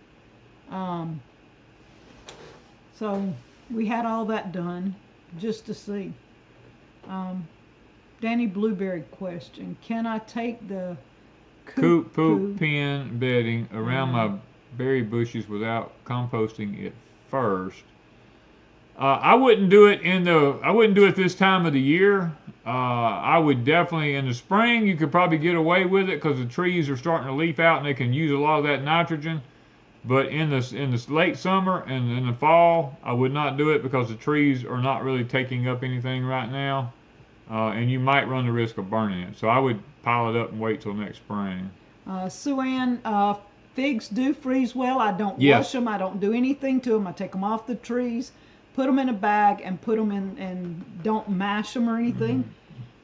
So we had all that done just to see. Danny Blueberry question: can I take the Coop poop pen bedding around my berry bushes without composting it first? I wouldn't do it this time of the year. I would definitely in the spring. You could probably get away with it because the trees are starting to leaf out and they can use a lot of that nitrogen. But in the late summer and in the fall, I would not do it because the trees are not really taking up anything right now, and you might run the risk of burning it. So I would pile it up and wait till next spring. Sue Ann, figs do freeze well. I don't Yes. wash them. I don't do anything to them. I take them off the trees, put them in a bag, and put them in, and don't mash them or anything.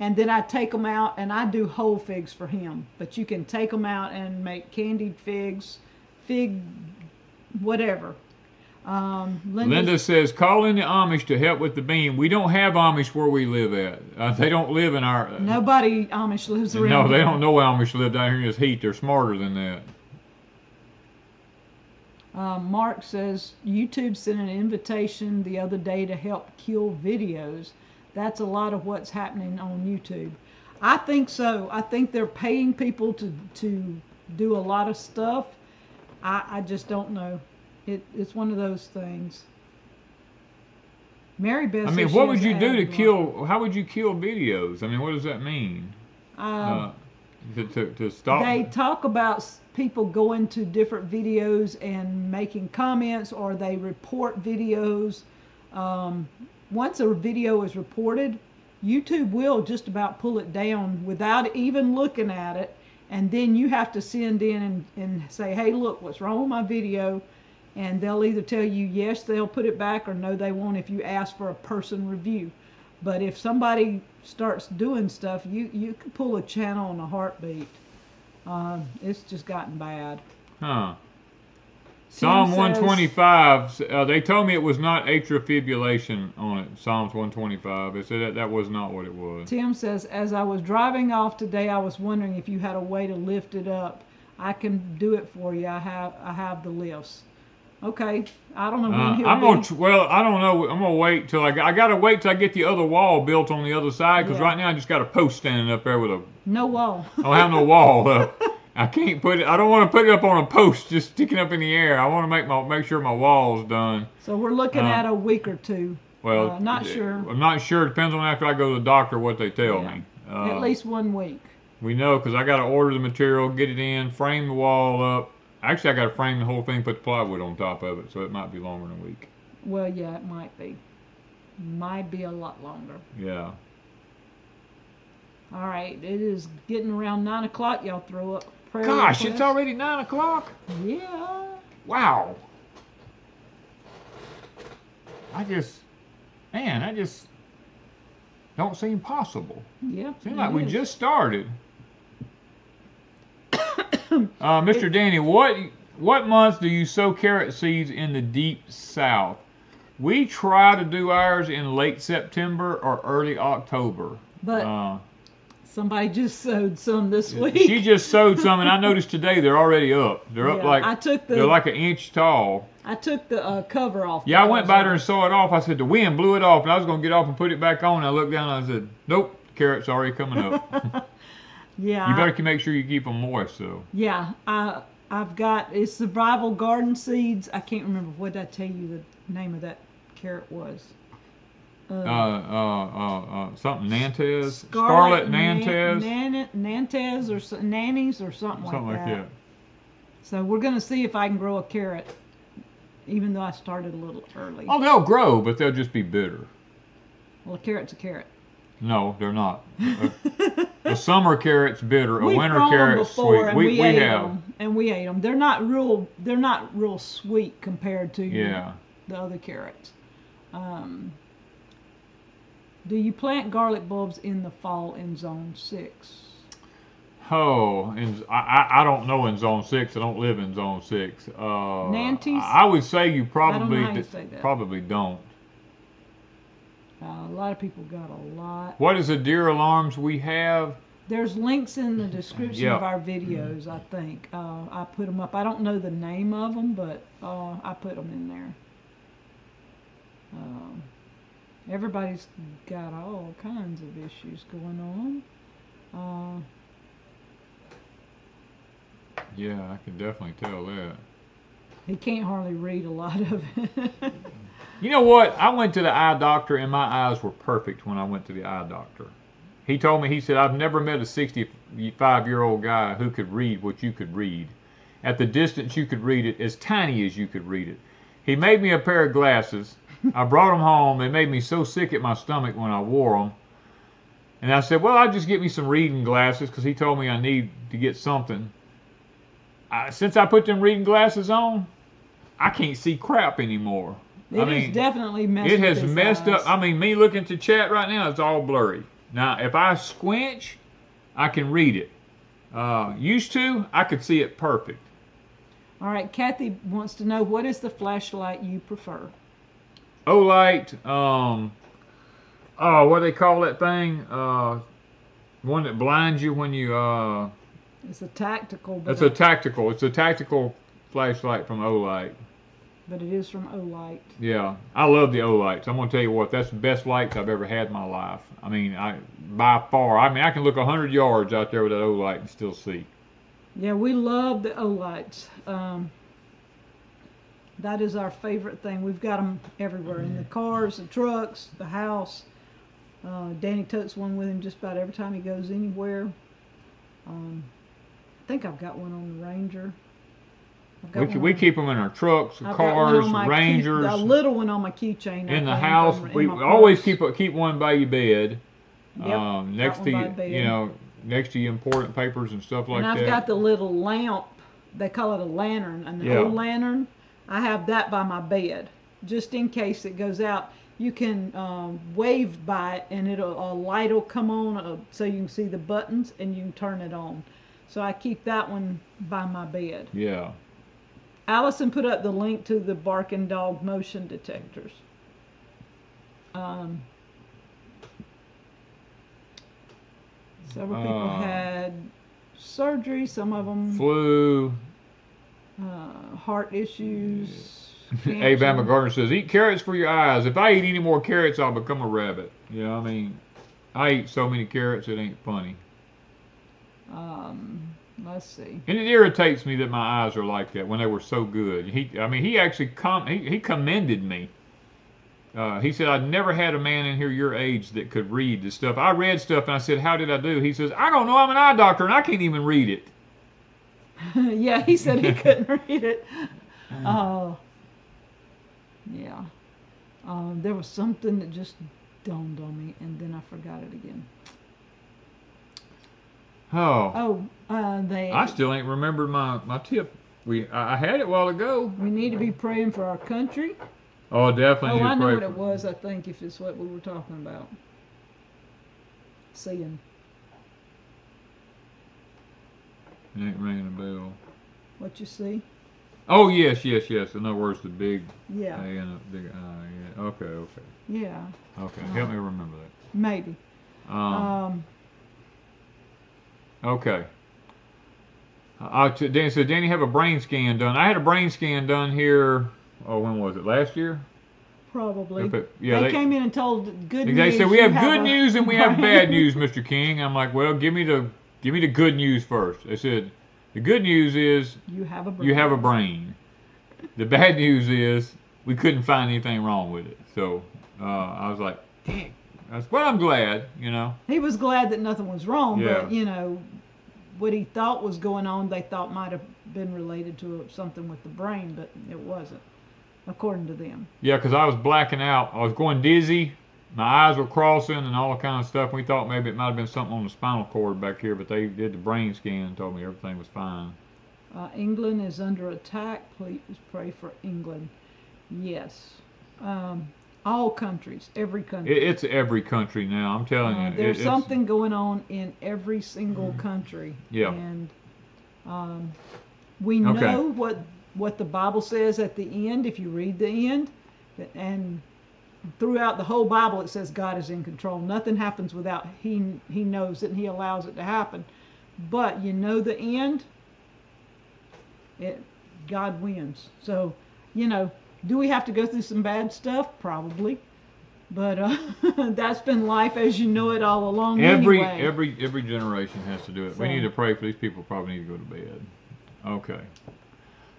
And then I take them out, and I do whole figs for him. But you can take them out and make candied figs, fig, whatever. Linda says, call in the Amish to help with the beam. We don't have Amish where we live at. They don't live in our... Nobody Amish lives around No, they here. don't know Amish live down here in this heat. They're smarter than that. Mark says, YouTube sent an invitation the other day to help kill videos. That's a lot of what's happening on YouTube. I think so. I think they're paying people to do a lot of stuff. I just don't know. It's one of those things. Mary Beth. I mean, what would you do to kill? How would you kill videos? I mean, what does that mean? To stop. They talk about people going to different videos and making comments, or they report videos. Once a video is reported, YouTube will just about pull it down without even looking at it. And then you have to send in and say, hey, look, what's wrong with my video? And they'll either tell you yes, they'll put it back, or no, they won't if you ask for a person review. But if somebody starts doing stuff, you can pull a channel in a heartbeat. It's just gotten bad. Huh. Psalm 125, they told me it was not atrial fibrillation on it, Psalms 125. They said that was not what it was. Tim says, as I was driving off today, I was wondering if you had a way to lift it up. I can do it for you. I have the lifts. Okay, I don't know when he'll I don't know. I'm gonna wait till I gotta wait till I get the other wall built on the other side, because right now I just got a post standing up there with a no wall. I don't have no wall up. I can't put it. I don't want to put it up on a post just sticking up in the air. I want to make sure my wall's done. So we're looking at a week or two. Well, not sure. I'm not sure. It depends on after I go to the doctor what they tell me. At least 1 week. We know because I got to order the material, get it in, frame the wall up. Actually, I got to frame the whole thing, put the plywood on top of it, so it might be longer than a week. Well, yeah, it might be. Might be a lot longer. Yeah. All right, it is getting around 9 o'clock. Y'all throw up prayer Gosh, requests. it's already 9 o'clock? Yeah. Wow. I just don't seem possible. Yeah. Seems like we just started. Mr. Danny, what month do you sow carrot seeds in the deep south? We try to do ours in late September or early October. But somebody just sowed some this week. She just sowed some, and I noticed today they're already up. They're up like they're like an inch tall. I took the cover off. Yeah, I went by there and saw it off. I said the wind blew it off, and I was going to get off and put it back on. I looked down and I said, nope, carrot's already coming up. Yeah. You better make sure you keep them moist, though. Yeah, I've got it's survival garden seeds. I can't remember what did I tell you the name of that carrot was. Something Nantes, Scarlet Nantes, Nantes or Nannies or something like that. So we're gonna see if I can grow a carrot even though I started a little early. Oh, they'll grow, but they'll just be bitter. Well, a carrot's a carrot. No, they're not. A summer carrot's bitter. A We've winter grown them carrot's before, sweet. and we ate them, and we ate them. They're not real sweet compared to the other carrots. Do you plant garlic bulbs in the fall in Zone 6? Oh, I don't know in Zone 6. I don't live in Zone 6. Nantes? I would say you I don't probably know how you say that. probably don't. A lot of people got a lot. What is the deer alarms we have? There's links in the description Yeah. of our videos, I think. I put them up. I don't know the name of them, but I put them in there. Everybody's got all kinds of issues going on. Yeah, I can definitely tell that. He can't hardly read a lot of it. You know what? I went to the eye doctor and my eyes were perfect when I went to the eye doctor. He told me, he said, I've never met a 65-year-old guy who could read what you could read. At the distance you could read it, as tiny as you could read it. He made me a pair of glasses. I brought them home. They made me so sick at my stomach when I wore them. And I said, well, I'll just get me some reading glasses because he told me I need to get something. Since I put them reading glasses on, I can't see crap anymore. It has definitely messed It with has his messed eyes. up. I mean, me looking to chat right now, it's all blurry. Now, if I squinch, I can read it. Used to, I could see it perfect. All right, Kathy wants to know, what is the flashlight you prefer? Olight, what do they call that thing? One that blinds you when you, It's a tactical, but it's a tactical flashlight from Olight. But it is from Olight. Yeah, I love the Olights. I'm gonna tell you what, that's the best lights I've ever had in my life. I mean, by far. I mean, I can look 100 yards out there with that Olight and still see. Yeah, we love the Olights. That is our favorite thing. We've got them everywhere, in the cars, the trucks, the house. Danny totes one with him just about every time he goes anywhere. I think I've got one on the Ranger. We keep them in our trucks, I've got cars, one on my Rangers. a little one on my keychain. In the house, we always keep one by your bed. Yep, next to you, next to your important papers and stuff like that. And I've got the little lamp. They call it a lantern, an old lantern. I have that by my bed, just in case it goes out. You can wave by it, and a light will come on, so you can see the buttons, and you can turn it on. So I keep that one by my bed. Yeah. Allison put up the link to the barking dog motion detectors. Several people had surgery, some of them flu, heart issues. Hey, Bama Gardner says, eat carrots for your eyes. If I eat any more carrots, I'll become a rabbit. You know, I mean, I eat so many carrots, it ain't funny. Let's see. And it irritates me that my eyes are like that when they were so good. He actually he commended me. He said, I'd never had a man in here your age that could read this stuff. I read stuff and I said, how did I do? He says, I don't know, I'm an eye doctor and I can't even read it. Yeah, he said he couldn't read it. Yeah. There was something that just dawned on me and then I forgot it again. I still ain't remembered my tip. I had it a while ago. We need to be praying for our country. Oh, definitely. I know what it was, I think, if it's what we were talking about. Seeing. It ain't ringing a bell. What you see? Oh, yes. In other words, the big A and a big I. Yeah. Okay. Yeah. Okay, help me remember that. Maybe. Okay. Danny said, Danny, have a brain scan done. I had a brain scan done here, when was it, last year? Probably. They came in and told good news. They said, we have good news and we have bad news, Mr. King. I'm like, well, give me the good news first. They said, the good news is you have a brain. You have a brain. The bad news is we couldn't find anything wrong with it. So I was like, dang. Well, I'm glad, He was glad that nothing was wrong, Yeah. but, what he thought was going on, they thought might have been related to something with the brain, but it wasn't. according to them. Yeah, because I was blacking out. I was going dizzy. My eyes were crossing and all that kind of stuff. We thought maybe it might have been something on the spinal cord back here, but they did the brain scan and told me everything was fine. England is under attack. Please pray for England. Yes. All countries, every country. It's every country now, I'm telling you. There's something going on in every single country. Yeah. And we know what the Bible says at the end, if you read the end. And throughout the whole Bible it says God is in control. Nothing happens without He knows it and He allows it to happen. But you know the end, God wins. So, do we have to go through some bad stuff? Probably. But that's been life as you know it all along every generation has to do it. So, we need to pray for these people. Probably need to go to bed. Okay.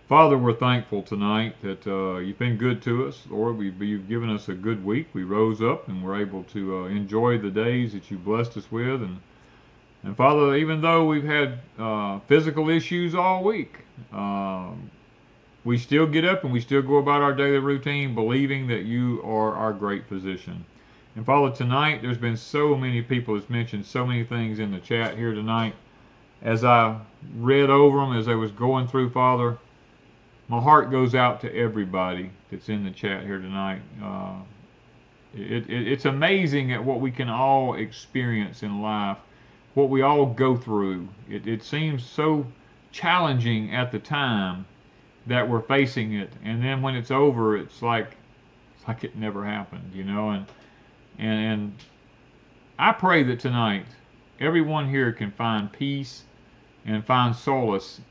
Father, we're thankful tonight that you've been good to us. Lord, you've given us a good week. We rose up and we're able to enjoy the days that you blessed us with. And Father, even though we've had physical issues all week, we still get up and we still go about our daily routine believing that you are our great physician. And Father, tonight there's been so many people that's mentioned so many things in the chat here tonight. As I read over them, as I was going through, Father, my heart goes out to everybody that's in the chat here tonight. It's amazing at what we can all experience in life, what we all go through. It seems so challenging at the time that we're facing it, and then when it's over, it's like it never happened, And I pray that tonight everyone here can find peace and find solace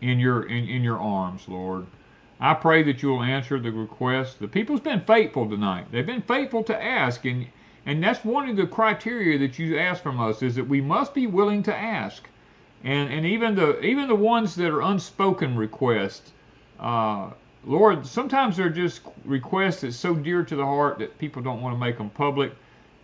in your arms, Lord. I pray that you will answer the request. The people's been faithful tonight. They've been faithful to ask, and that's one of the criteria that you ask from us, is that we must be willing to ask. And even the ones that are unspoken requests, Lord, sometimes they're just requests that's so dear to the heart that people don't want to make them public.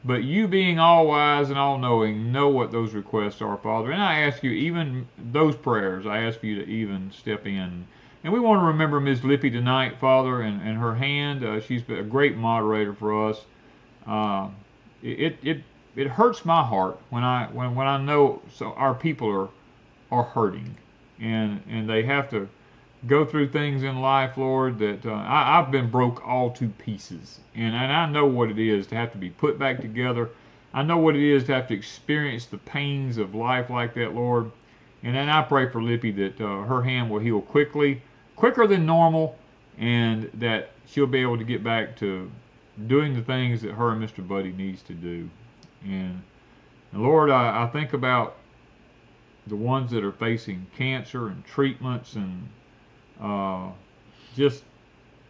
But you, being all wise and all knowing, know what those requests are, Father. And I ask you, even those prayers, I ask you to even step in. And we want to remember Ms. Lippy tonight, Father, and her hand. She's been a great moderator for us. It hurts my heart when I know our people are hurting, and they have to go through things in life, Lord, that I've been broke all to pieces, and I know what it is to have to be put back together. I know what it is to have to experience the pains of life like that, Lord. And then I pray for Lippy that her hand will heal quicker than normal, and that she'll be able to get back to doing the things that her and Mr. Buddy needs to do. And Lord, I think about the ones that are facing cancer and treatments and just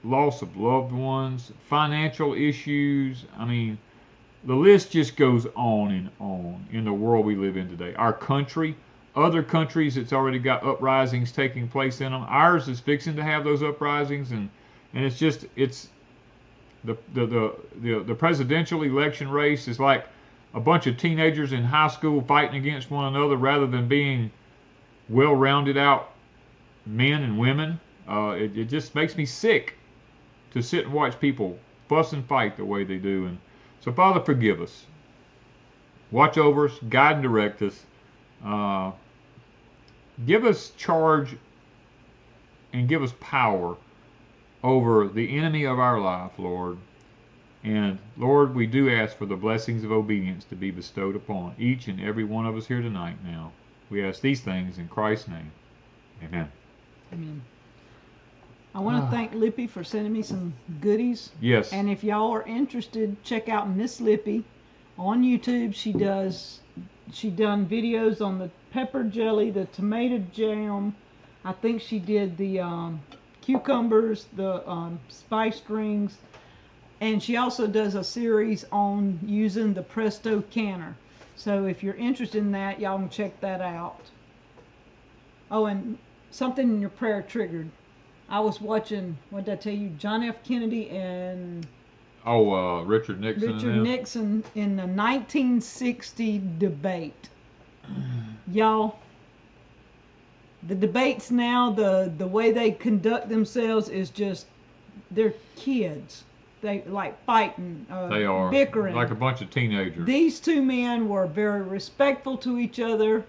loss of loved ones, financial issues. I mean, the list just goes on and on in the world we live in today. Our country, other countries, it's already got uprisings taking place in them. Ours is fixing to have those uprisings, and it's the presidential election race is like a bunch of teenagers in high school fighting against one another rather than being well-rounded out men and women. It just makes me sick to sit and watch people fuss and fight the way they do. And so, Father, forgive us. Watch over us, guide and direct us. Give us charge and give us power over the enemy of our life, Lord. And Lord, we do ask for the blessings of obedience to be bestowed upon each and every one of us here tonight now. We ask these things in Christ's name. Amen. Amen. I want to thank Lippy for sending me some goodies. Yes. And if y'all are interested, check out Miss Lippy on YouTube. She done videos on the pepper jelly, the tomato jam. I think she did the cucumbers, the spiced rings. And she also does a series on using the Presto canner. So if you're interested in that, y'all can check that out. Oh, and something in your prayer triggered. I was watching, what did I tell you, John F. Kennedy and Richard Nixon. Richard Nixon in the 1960 debate. Y'all, The debates now, the way they conduct themselves is just, they're kids. They like fighting, They are bickering. like a bunch of teenagers. These two men were very respectful to each other.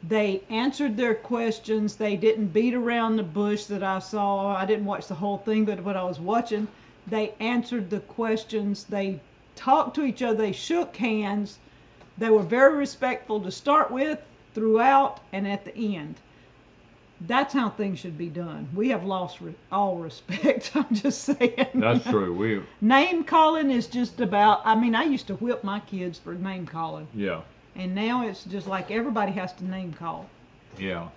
They answered their questions. They didn't beat around the bush that I saw. I didn't watch the whole thing, but what I was watching, they answered the questions. They talked to each other. They shook hands. They were very respectful to start with, throughout, and at the end. That's how things should be done. We have lost all respect. I'm just saying. That's true. Name calling is just about, I mean, I used to whip my kids for name calling. Yeah. And now it's just like everybody has to name call. Yeah.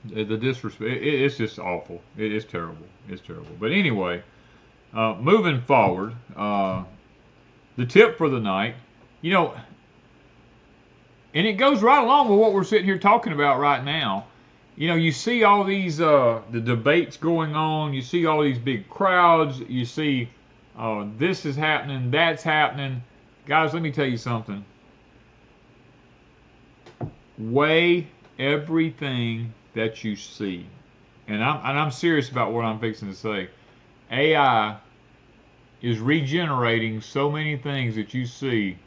The disrespect, it's just awful. It is terrible. It's terrible. But anyway, moving forward, the tip for the night, you know, and it goes right along with what we're sitting here talking about right now. You know, you see all these, the debates going on. You see all these big crowds. You see this is happening, that's happening. Guys, let me tell you something. Weigh everything that you see. And I'm serious about what I'm fixing to say. AI is regenerating so many things that you see.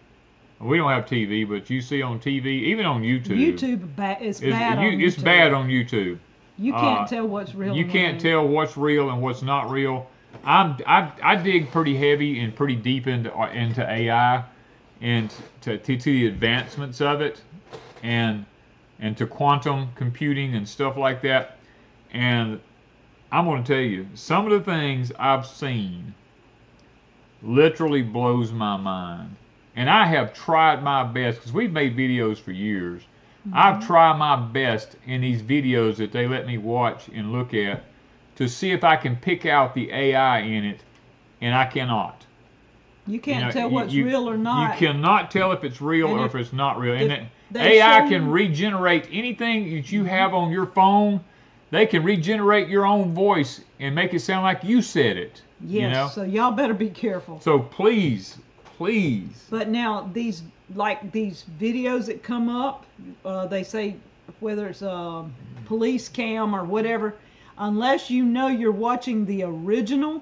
We don't have TV, but you see on TV, even on YouTube. YouTube is bad on YouTube. It's bad on YouTube. You can't tell what's real. You can't tell what's real and what's not real. I dig pretty heavy and pretty deep into AI and to the advancements of it. And to quantum computing and stuff like that. And I'm going to tell you, some of the things I've seen literally blows my mind. And I have tried my best, because we've made videos for years. I've tried my best in these videos that they let me watch and look at to see if I can pick out the AI in it, and I cannot. You can't tell what's real or not. You cannot tell if it's real or if it's not real. And AI can regenerate anything that you have on your phone. They can regenerate your own voice and make it sound like you said it. Yes, you know? So y'all better be careful. So please. But now these videos that come up, they say whether it's a police cam or whatever, unless you know you're watching the original,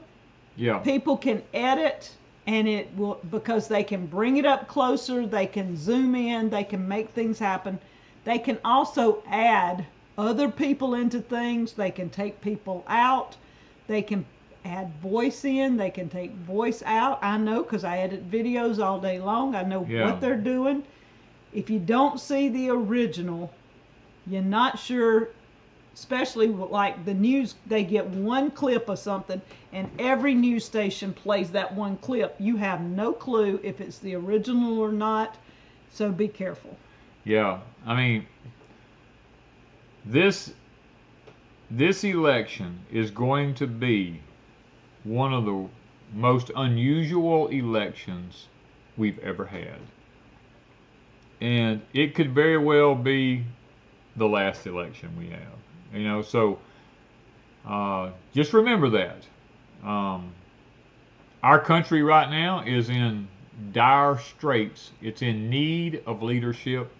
people can edit. And it will, because they can bring it up closer, they can zoom in, they can make things happen. They can also add other people into things. They can take people out. They can add voice in. They can take voice out. I know, because I edit videos all day long. I know what they're doing. If you don't see the original, you're not sure. Especially like the news, they get one clip of something and every news station plays that one clip. You have no clue if it's the original or not, so be careful. Yeah, I mean, this election is going to be one of the most unusual elections we've ever had. And it could very well be the last election we have. You know, so just remember that. Our country right now is in dire straits. It's in need of leadership.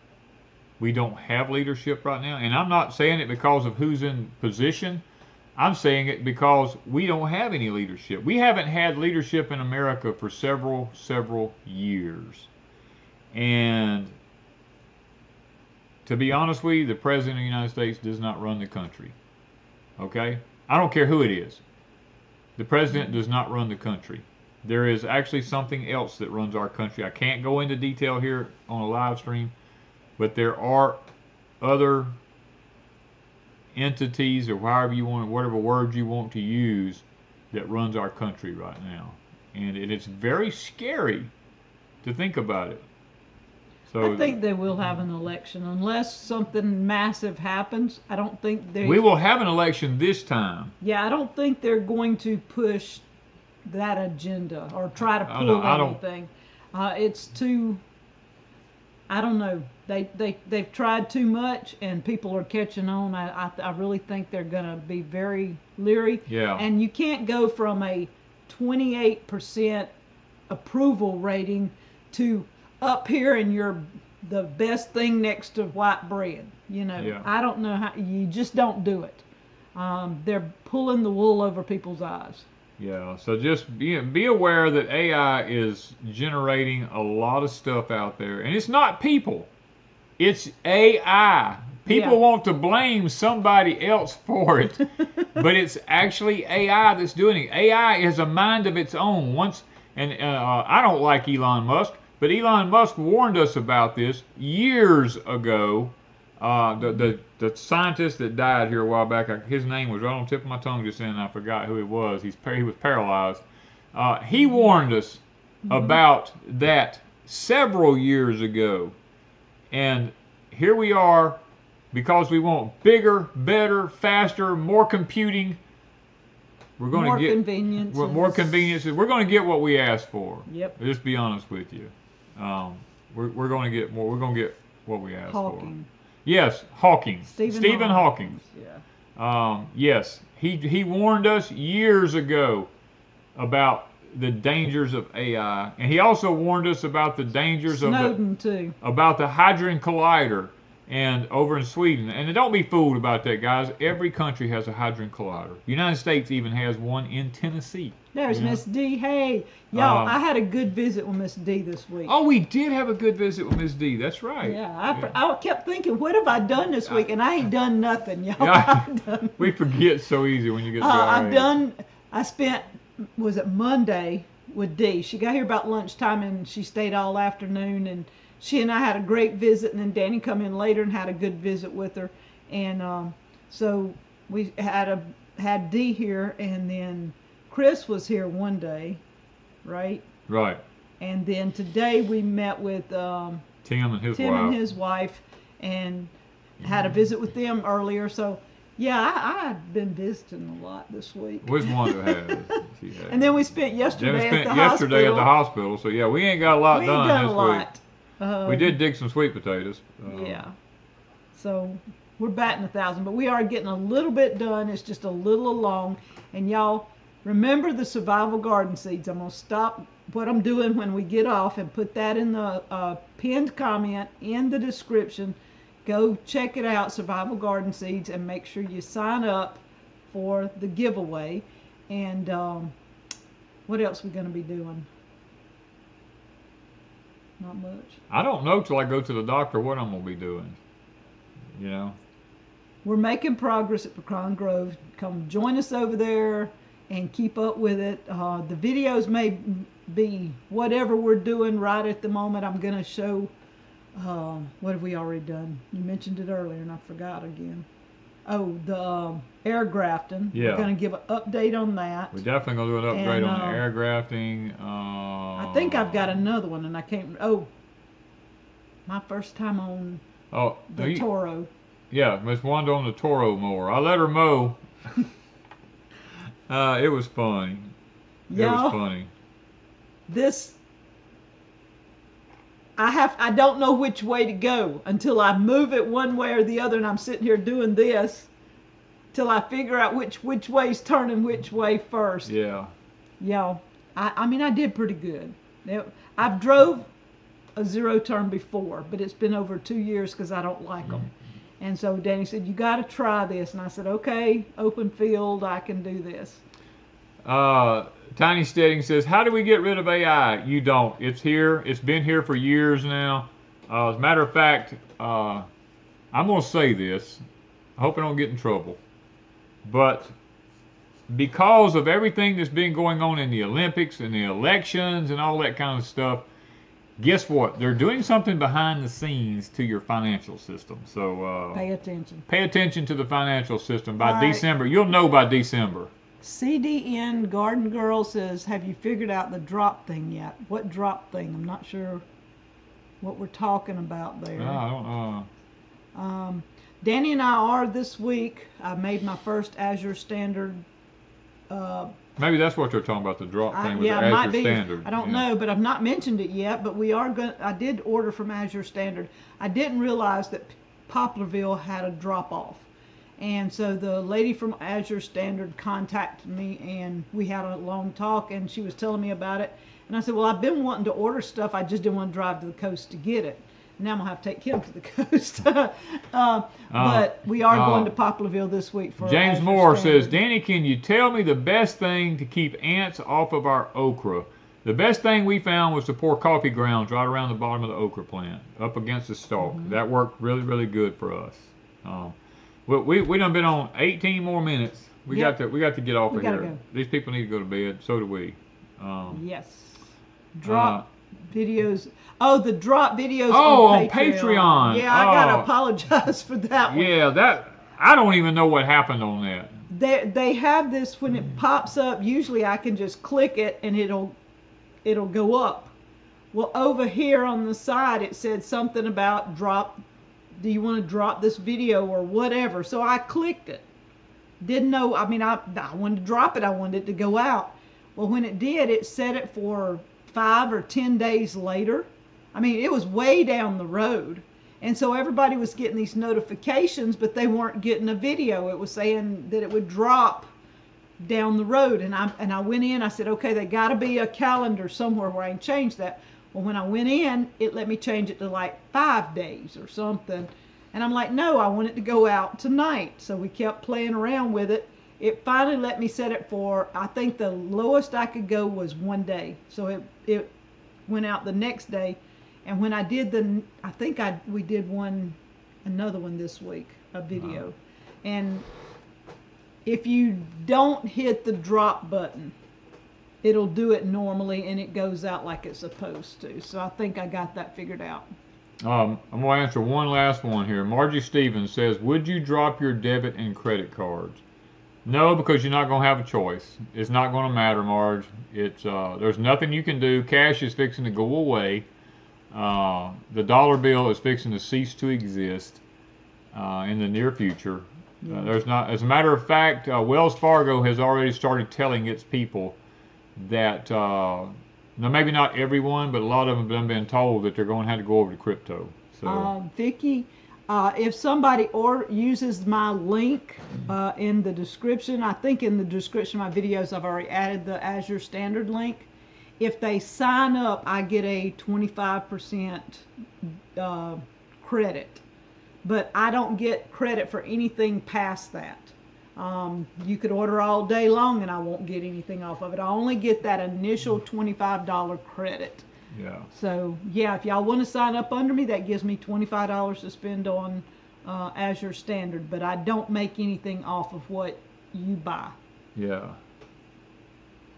We don't have leadership right now. And I'm not saying it because of who's in position. I'm saying it because we don't have any leadership. We haven't had leadership in America for several years. And to be honest with you, the President of the United States does not run the country. Okay? I don't care who it is. The President does not run the country. There is actually something else that runs our country. I can't go into detail here on a live stream, but there are other entities, or however you want, whatever words you want to use, that runs our country right now. And it's very scary to think about it. So I think they will have an election unless something massive happens. I don't think we will have an election this time. Yeah, I don't think they're going to push that agenda or try to pull anything. It's too, I don't know. They've tried too much and people are catching on. I really think they're going to be very leery. Yeah. And you can't go from a 28% approval rating to up here and you're the best thing next to white bread. You know, Yeah. I don't know how, you just don't do it. They're pulling the wool over people's eyes. Yeah, so just be aware that AI is generating a lot of stuff out there, and it's not people, it's AI. People Yeah. want to blame somebody else for it, but it's actually AI that's doing it. AI has a mind of its own. I don't like Elon Musk, but Elon Musk warned us about this years ago. The scientist that died here a while back, his name was right on the tip of my tongue just then, and I forgot who he was. He was paralyzed. He warned us about that several years ago, and here we are. Because we want bigger, better, faster, more computing, we're going to get conveniences. more conveniences. We're going to get what we asked for. Yep. Just be honest with you. We're going to get more. We're going to get what we asked Hawking. for. Yes, Hawking. Stephen Hawking. Yeah. Yes, he warned us years ago about the dangers of AI, and he also warned us about the dangers Snowden too. About the Hadron Collider. And over in Sweden, and don't be fooled about that, guys. Every country has a Hadron Collider. The United States even has one in Tennessee. There's Miss D. Hey, y'all, I had a good visit with Miss D this week. Oh, we did have a good visit with Miss D. That's right. Yeah, I kept thinking, what have I done this week? And I ain't done nothing, y'all. Yeah, we forget so easy when you get to I spent, was it Monday with D. She got here about lunchtime and she stayed all afternoon, and she and I had a great visit, and then Danny come in later and had a good visit with her. And so we had D here, and then Chris was here one day, right? Right. And then today we met with Tim and his wife and had a visit with them earlier. So yeah, I've been visiting a lot this week. Which one has? And then we spent yesterday at the hospital. So yeah, we ain't got a lot done this week. We did dig some sweet potatoes. Yeah. So we're batting 1,000, but we are getting a little bit done. It's just a little along. And y'all, remember the survival garden seeds. I'm going to stop what I'm doing when we get off and put that in the pinned comment in the description. Go check it out, survival garden seeds, and make sure you sign up for the giveaway. And what else we going to be doing? Not much. I don't know till I go to the doctor what I'm going to be doing. You know? We're making progress at Pecan Grove. Come join us over there and keep up with it. The videos may be whatever we're doing right at the moment. I'm going to show, what have we already done? You mentioned it earlier and I forgot again. Oh, the air grafting. Yeah. We're going to give an update on that. We're definitely going to do an upgrade on the air grafting. I think I've got another one, and I can't. Oh, my first time on the Toro. Yeah, Miss Wanda on the Toro mower. I let her mow. It was funny. It was funny. I don't know which way to go until I move it one way or the other, and I'm sitting here doing this till I figure out which way's turning which way first. Yeah. Y'all, I mean, I did pretty good. I've drove a zero turn before, but it's been over 2 years because I don't like them. And so Danny said, you got to try this. And I said, okay, open field, I can do this. Tiny Steading says, how do we get rid of AI? You don't. It's here. It's been here for years now. As a matter of fact, I'm going to say this. I hope I don't get in trouble. But because of everything that's been going on in the Olympics and the elections and all that kind of stuff, guess what? They're doing something behind the scenes to your financial system. So pay attention. Pay attention to the financial system. By December, you'll know by December. CDN Garden Girl says, have you figured out the drop thing yet? What drop thing? I'm not sure what we're talking about there. I don't know. Danny and I are this week. I made my first Azure Standard. Maybe that's what they're talking about, the drop thing with the Azure Standard. I don't know, but I've not mentioned it yet. But we are going. I did order from Azure Standard. I didn't realize that Poplarville had a drop off. And so the lady from Azure Standard contacted me, and we had a long talk, and she was telling me about it. And I said, well, I've been wanting to order stuff. I just didn't want to drive to the coast to get it. Now I'm gonna have to take him to the coast. But we are going to Poplarville this week for James Azure Moore Standard. says, Danny, can you tell me the best thing to keep ants off of our okra? The best thing we found was to pour coffee grounds right around the bottom of the okra plant, up against the stalk. That worked really, really good for us. We done been on 18 more minutes. We got to get off of here. Go. These people need to go to bed. So do we. Yes. Drop videos. Oh, the drop videos on Patreon. Yeah, I gotta apologize for that one. Yeah, I don't even know what happened on that. They have this when it pops up. Usually I can just click it and it'll go up. Well, over here on the side it said something about drop. Do you want to drop this video or whatever? So I clicked it. Didn't know. I mean, I wanted to drop it. I wanted it to go out. Well, when it did, it set it for 5 or 10 days later. I mean, it was way down the road. And so everybody was getting these notifications, but they weren't getting a video. It was saying that it would drop down the road. And I went in, I said, okay, they got to be a calendar somewhere where I can change that. Well, when I went in, it let me change it to like 5 days or something. And I'm like, no, I want it to go out tonight. So we kept playing around with it. It finally let me set it for, I think the lowest I could go was 1 day. So it went out the next day. And when I did I think we did another one this week, a video. And if you don't hit the drop button, it'll do it normally and it goes out like it's supposed to. So I think I got that figured out. I'm going to answer one last one here. Margie Stevens says, would you drop your debit and credit cards? No, because you're not going to have a choice. It's not going to matter, Marge. There's nothing you can do. Cash is fixing to go away. The dollar bill is fixing to cease to exist in the near future. There's not. As a matter of fact, Wells Fargo has already started telling its people that, now maybe not everyone, but a lot of them have been told that they're going to have to go over to crypto. So, Vicki, if somebody uses my link in the description, I think in the description of my videos I've already added the Azure Standard link. If they sign up, I get a 25% credit, but I don't get credit for anything past that. You could order all day long and I won't get anything off of it. I only get that initial $25 credit. Yeah. So yeah, if y'all want to sign up under me, that gives me $25 to spend on Azure Standard, but I don't make anything off of what you buy. Yeah.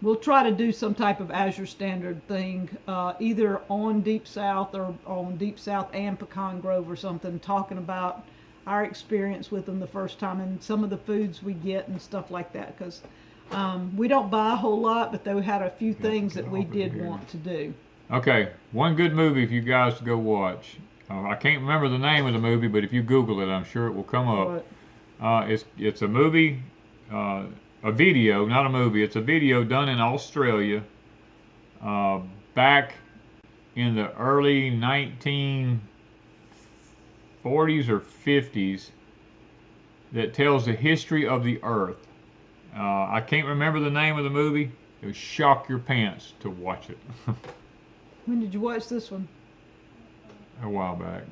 We'll try to do some type of Azure Standard thing, either on Deepsouth or on Deepsouth and Pecan Grove or something, talking about our experience with them the first time and some of the foods we get and stuff like that. Because we don't buy a whole lot, but they had a few things that we did want to do. Okay, one good movie for you guys to go watch. I can't remember the name of the movie, but if you Google it, I'm sure it will come up. It's a movie. A video, not a movie. It's a video done in Australia back in the early 1940s or 50s that tells the history of the Earth. I can't remember the name of the movie. It would shock your pants to watch it. When did you watch this one? A while back.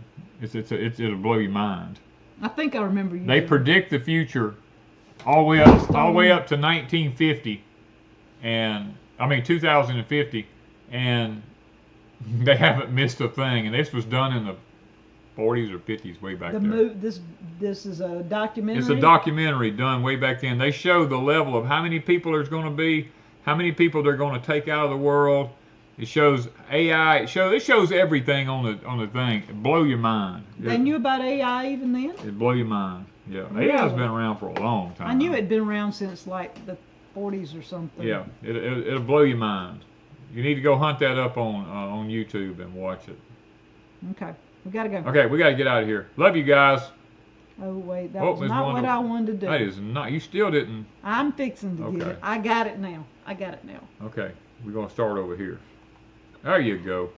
It'll blow your mind. I think I remember you. They predict the future all the way up to 1950, and I mean 2050, and they haven't missed a thing. And this was done in the 40s or 50s, way back there. This is a documentary. It's a documentary done way back then. They show the level of how many people there's going to be, how many people they're going to take out of the world. It shows AI. It shows everything on the thing. It blow your mind. They knew about AI even then? It blow your mind. Yeah, really? AI's been around for a long time. I knew it'd been around since like the 40s or something. Yeah, it'll blow your mind. You need to go hunt that up on YouTube and watch it. Okay, we gotta go. Okay, we gotta get out of here. Love you guys. Oh wait, that was not what I wanted to do. That is not. You still didn't. I'm fixing to get it. I got it now. Okay, we're gonna start over here. There you go.